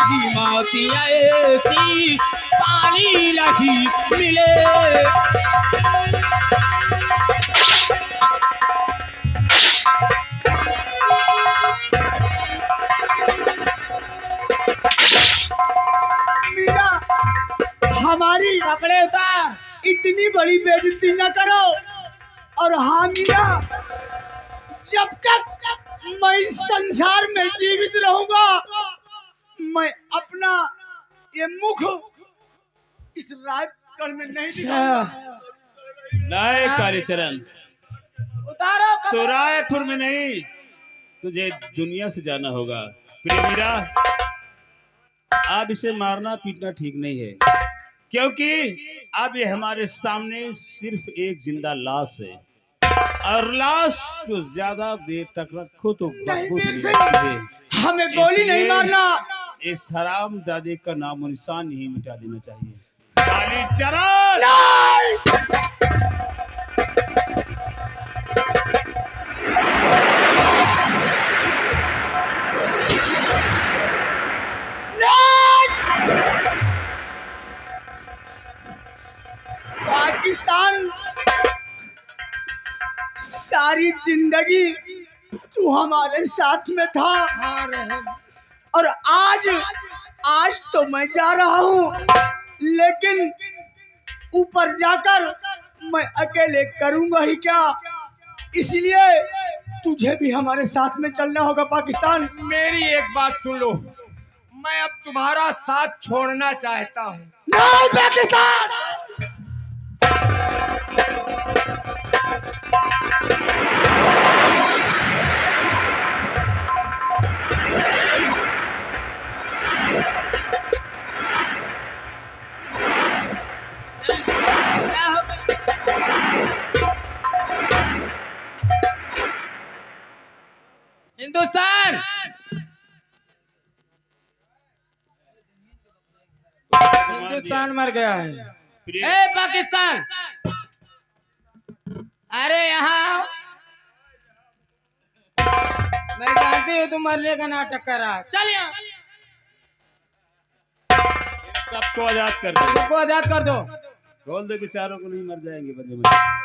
लगी मौती ऐसी पानी नहीं मिले। मीरा, हमारी कपड़े उतार, इतनी बड़ी बेइज्जती न करो। और हाँ मीरा, जब तक मैं इस संसार में जीवित रहूंगा, मैं अपना ये मुख इस राजगढ़ में नहीं दिखाऊंगा। नहीं कालीचरण, उतारो तो रायपुर में नहीं, तुझे दुनिया से जाना होगा। प्रिय मीरा, अब इसे मारना पीटना ठीक नहीं है, क्योंकि अब ये हमारे सामने सिर्फ एक जिंदा लाश है, और लाश को ज्यादा देर तक रखो तो बदबू वीर देने सिंह, लगती है। हमें गोली नहीं इसलिए मारना। इस हराम दादे का नामो निशान ही मिटा देना चाहिए। कालीचरण, पाकिस्तान, सारी जिंदगी तू हमारे साथ में था, और आज तो मैं जा रहा हूँ, लेकिन ऊपर जाकर मैं अकेले करूंगा ही क्या। इसलिए तुझे भी हमारे साथ में चलना होगा पाकिस्तान। मेरी एक बात सुन लो, मैं अब तुम्हारा साथ छोड़ना चाहता हूँ। नहीं पाकिस्तान, हिंदुस्तान, हिंदुस्तान मर गया है। प्रिय ए पाकिस्तान, अरे यहाँ आओ। मैं जानती हूँ तुम मरने का नाटक कर रहा है। चल यहाँ, सबको आजाद कर दो, सबको आजाद कर दो। बोल दो बेचारों को नहीं मर जाएंगे बंदे मुझे।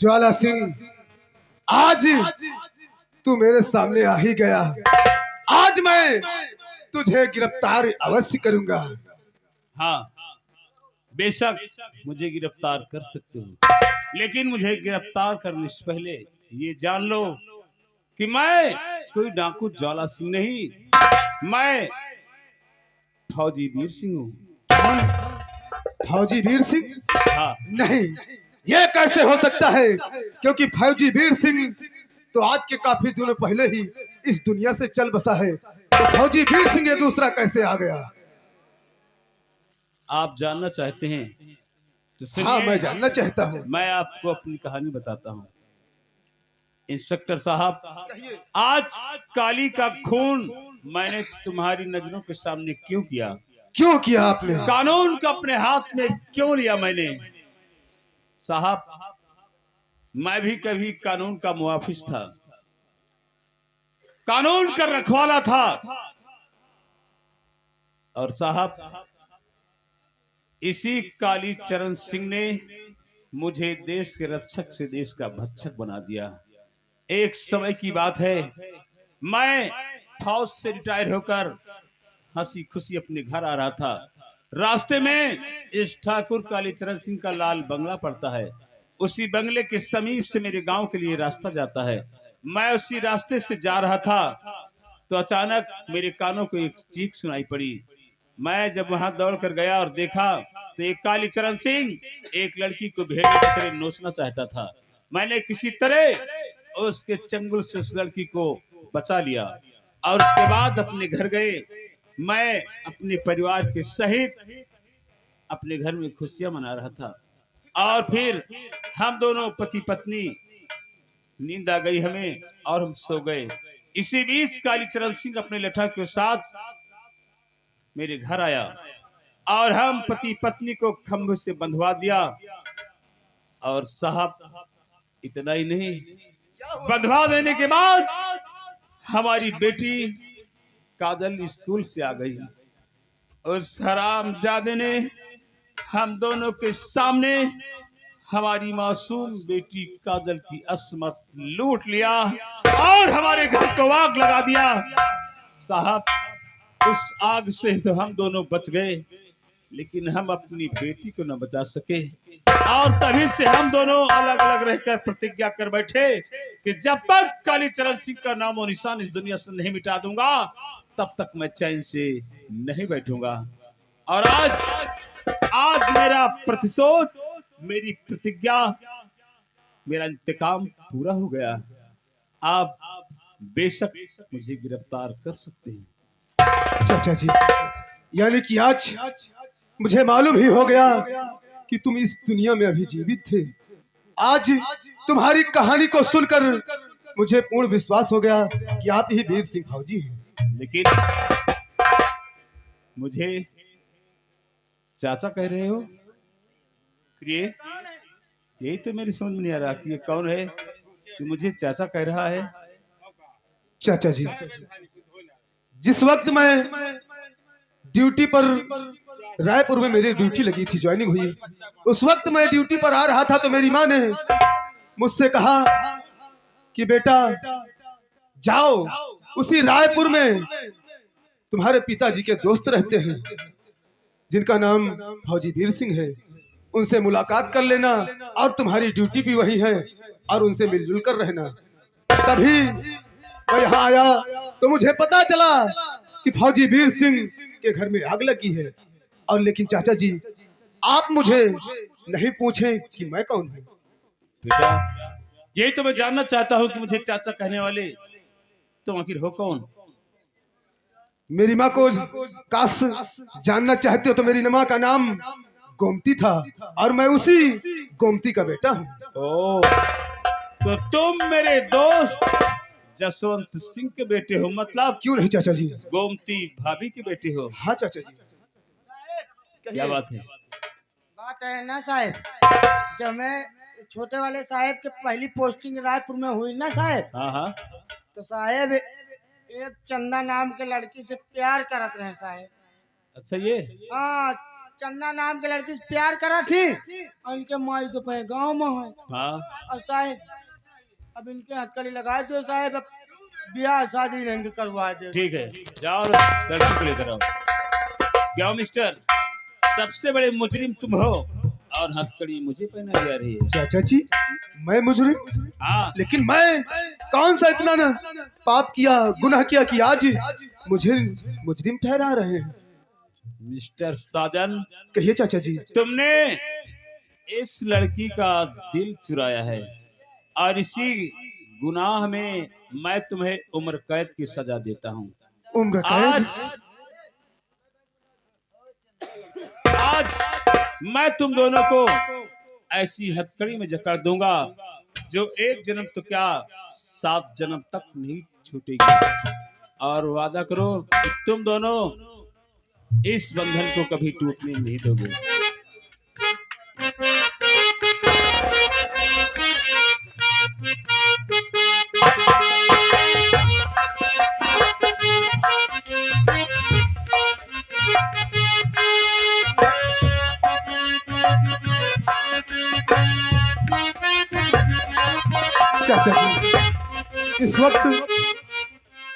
ज्वाला सिंह, आज तू मेरे सामने आ ही गया। आज मैं तुझे गिरफ्तार अवश्य करूंगा। हाँ, बेशक मुझे गिरफ्तार कर सकते हो, लेकिन मुझे गिरफ्तार करने से पहले ये जान लो कि मैं कोई डाकू ज्वाला सिंह नहीं, मैं फौजी वीर सिंह हूँ। फौजी वीर सिंह? हाँ, नहीं, ये कैसे हो सकता है? क्योंकि फौजी वीर सिंह तो आज के काफी दिनों पहले ही इस दुनिया से चल बसा है, तो फौजी वीर सिंह ये दूसरा कैसे आ गया? आप जानना चाहते हैं तो सुनिए। हाँ, मैं जानना चाहता हूँ। मैं आपको अपनी कहानी बताता हूँ। इंस्पेक्टर साहब, कहिए। आज काली का खून मैंने तुम्हारी नजरों के सामने क्यों किया? क्यों किया आपने? कानून को अपने हाथ में क्यों लिया मैंने? साहब, मैं भी कभी कानून का मुहाफिज था, कानून का रखवाला था, और साहब इसी कालीचरण सिंह ने मुझे देश के रक्षक से देश का भक्षक बना दिया। एक समय की बात है, मैं फौज से रिटायर होकर हंसी खुशी अपने घर आ रहा था। रास्ते में इस ठाकुर कालीचरण सिंह का लाल बंगला पड़ता है। उसी बंगले के समीप से मेरे गांव के लिए रास्ता जाता है। मैं उसी रास्ते से जा रहा था तो अचानक मेरे कानों को एक चीख सुनाई पड़ी। मैं जब वहां दौड़ कर गया और देखा तो एक कालीचरण सिंह एक लड़की को भेड़िए की तरह नोचना चाहता था। मैंने किसी तरह उसके चंगुल से उस लड़की को बचा लिया और उसके बाद अपने घर गए। मैं अपने परिवार के सहित अपने घर में खुशियां मना रहा था और फिर हम दोनों पति पत्नी नींद आ गई हमें और हम सो गए। इसी बीच कालीचरण सिंह अपने लठा के साथ मेरे घर आया और हम पति पत्नी को खंभे से बंधवा दिया। और साहब इतना ही नहीं, बंधवा देने के बाद हमारी बेटी काजल स्कूल से आ गई। उस हरामजादे ने हम दोनों के सामने हमारी मासूम बेटी काजल की असमत लूट लिया और हमारे घर को आग लगा दिया। साहब उस आग से तो हम दोनों बच गए, लेकिन हम अपनी बेटी को न बचा सके। और तभी से हम दोनों अलग अलग रहकर प्रतिज्ञा कर बैठे कि जब तक कालीचरण सिंह का नाम और निशान इस दुनिया से नहीं मिटा दूंगा तब तक मैं चैन से नहीं बैठूंगा। और आज मेरा प्रतिशोध, मेरी प्रतिज्ञा, मेरा इंतकाम पूरा हो गया। आप बेशक मुझे गिरफ्तार कर सकते हैं। चाचा जी, यानी कि आज मुझे मालूम ही हो गया कि तुम इस दुनिया में अभी जीवित थे। आज तुम्हारी कहानी को सुनकर मुझे पूर्ण विश्वास हो गया कि आप ही वीर सिंह फौजी हैं। लेकिन मुझे चाचा कह रहे हो? प्रिय, यही तो मेरी समझ में नहीं आ रहा कि ये कौन है जो मुझे चाचा कह रहा है। चाचा जी, जिस वक्त मैं ड्यूटी पर रायपुर में मेरी ड्यूटी लगी थी, ज्वाइनिंग हुई, उस वक्त मैं ड्यूटी पर आ रहा था तो मेरी माँ ने मुझसे कहा कि बेटा जाओ, उसी रायपुर में तुम्हारे पिताजी के दोस्त रहते हैं जिनका नाम फौजी वीर सिंह है, उनसे मुलाकात कर लेना और तुम्हारी ड्यूटी भी वही है और उनसे मिलजुल कर रहना। तभी मैं यहाँ आया तो मुझे पता चला कि फौजी वीर सिंह के घर में आग लगी है। और लेकिन चाचा जी, आप मुझे नहीं पूछे कि मैं कौन हूँ। बेटा, यही तो मैं जानना चाहता हूँ कि मुझे चाचा कहने वाले तुम आखिर हो कौन? मेरी माँ को काश जानना चाहते हो तो मेरी माँ का नाम गोमती था और मैं उसी गोमती का बेटा हूँ। ओ, तो तुम मेरे दोस्त जसवंत सिंह के बेटे हो? मतलब क्यों नहीं चाचा जी, गोमती भाभी के बेटे हो? हाँ चाचा जी। क्या बात है? बात है ना साहब, जब मैं छोटे वाले साहब के पहली पोस्टिंग रायपुर में हुई ना साहब, हाँ हाँ, तो साहब एक चंदा नाम के लड़की से प्यार करत रहे साहब। अच्छा ये? हाँ, चंदा नाम के लड़की से प्यार करा थी और इनके माई तो पे गाँव में है। हाँ, और साहब अब इनके हथकड़ी लगा दो साहब, अब ब्याह शादी इनके करवा दे। ठीक है, जाओ लड़की को लेकर आओ। क्या मिस्टर, सबसे बड़े मुजरिम तुम हो और हथकड़ी मुझे पहनाई जा रही है। चाचा जी, मैं मुजरिम? हाँ, लेकिन मैं कौन सा इतना ना पाप किया, गुनाह किया कि आज मुझे मुजरिम ठहरा रहे हैं? मिस्टर साजन, कहिए चाचा जी। तुमने इस लड़की का दिल चुराया है और इसी गुनाह में मैं तुम्हें उम्र कैद की सजा देता हूँ। उम्र कैद? आज मैं तुम दोनों को ऐसी हथकड़ी में जकड़ दूंगा जो एक जन्म तो क्या 7 जन्म तक नहीं छूटेगी। और वादा करो कि तुम दोनों इस बंधन को कभी टूटने नहीं दोगे। चाचा जी, इस वक्त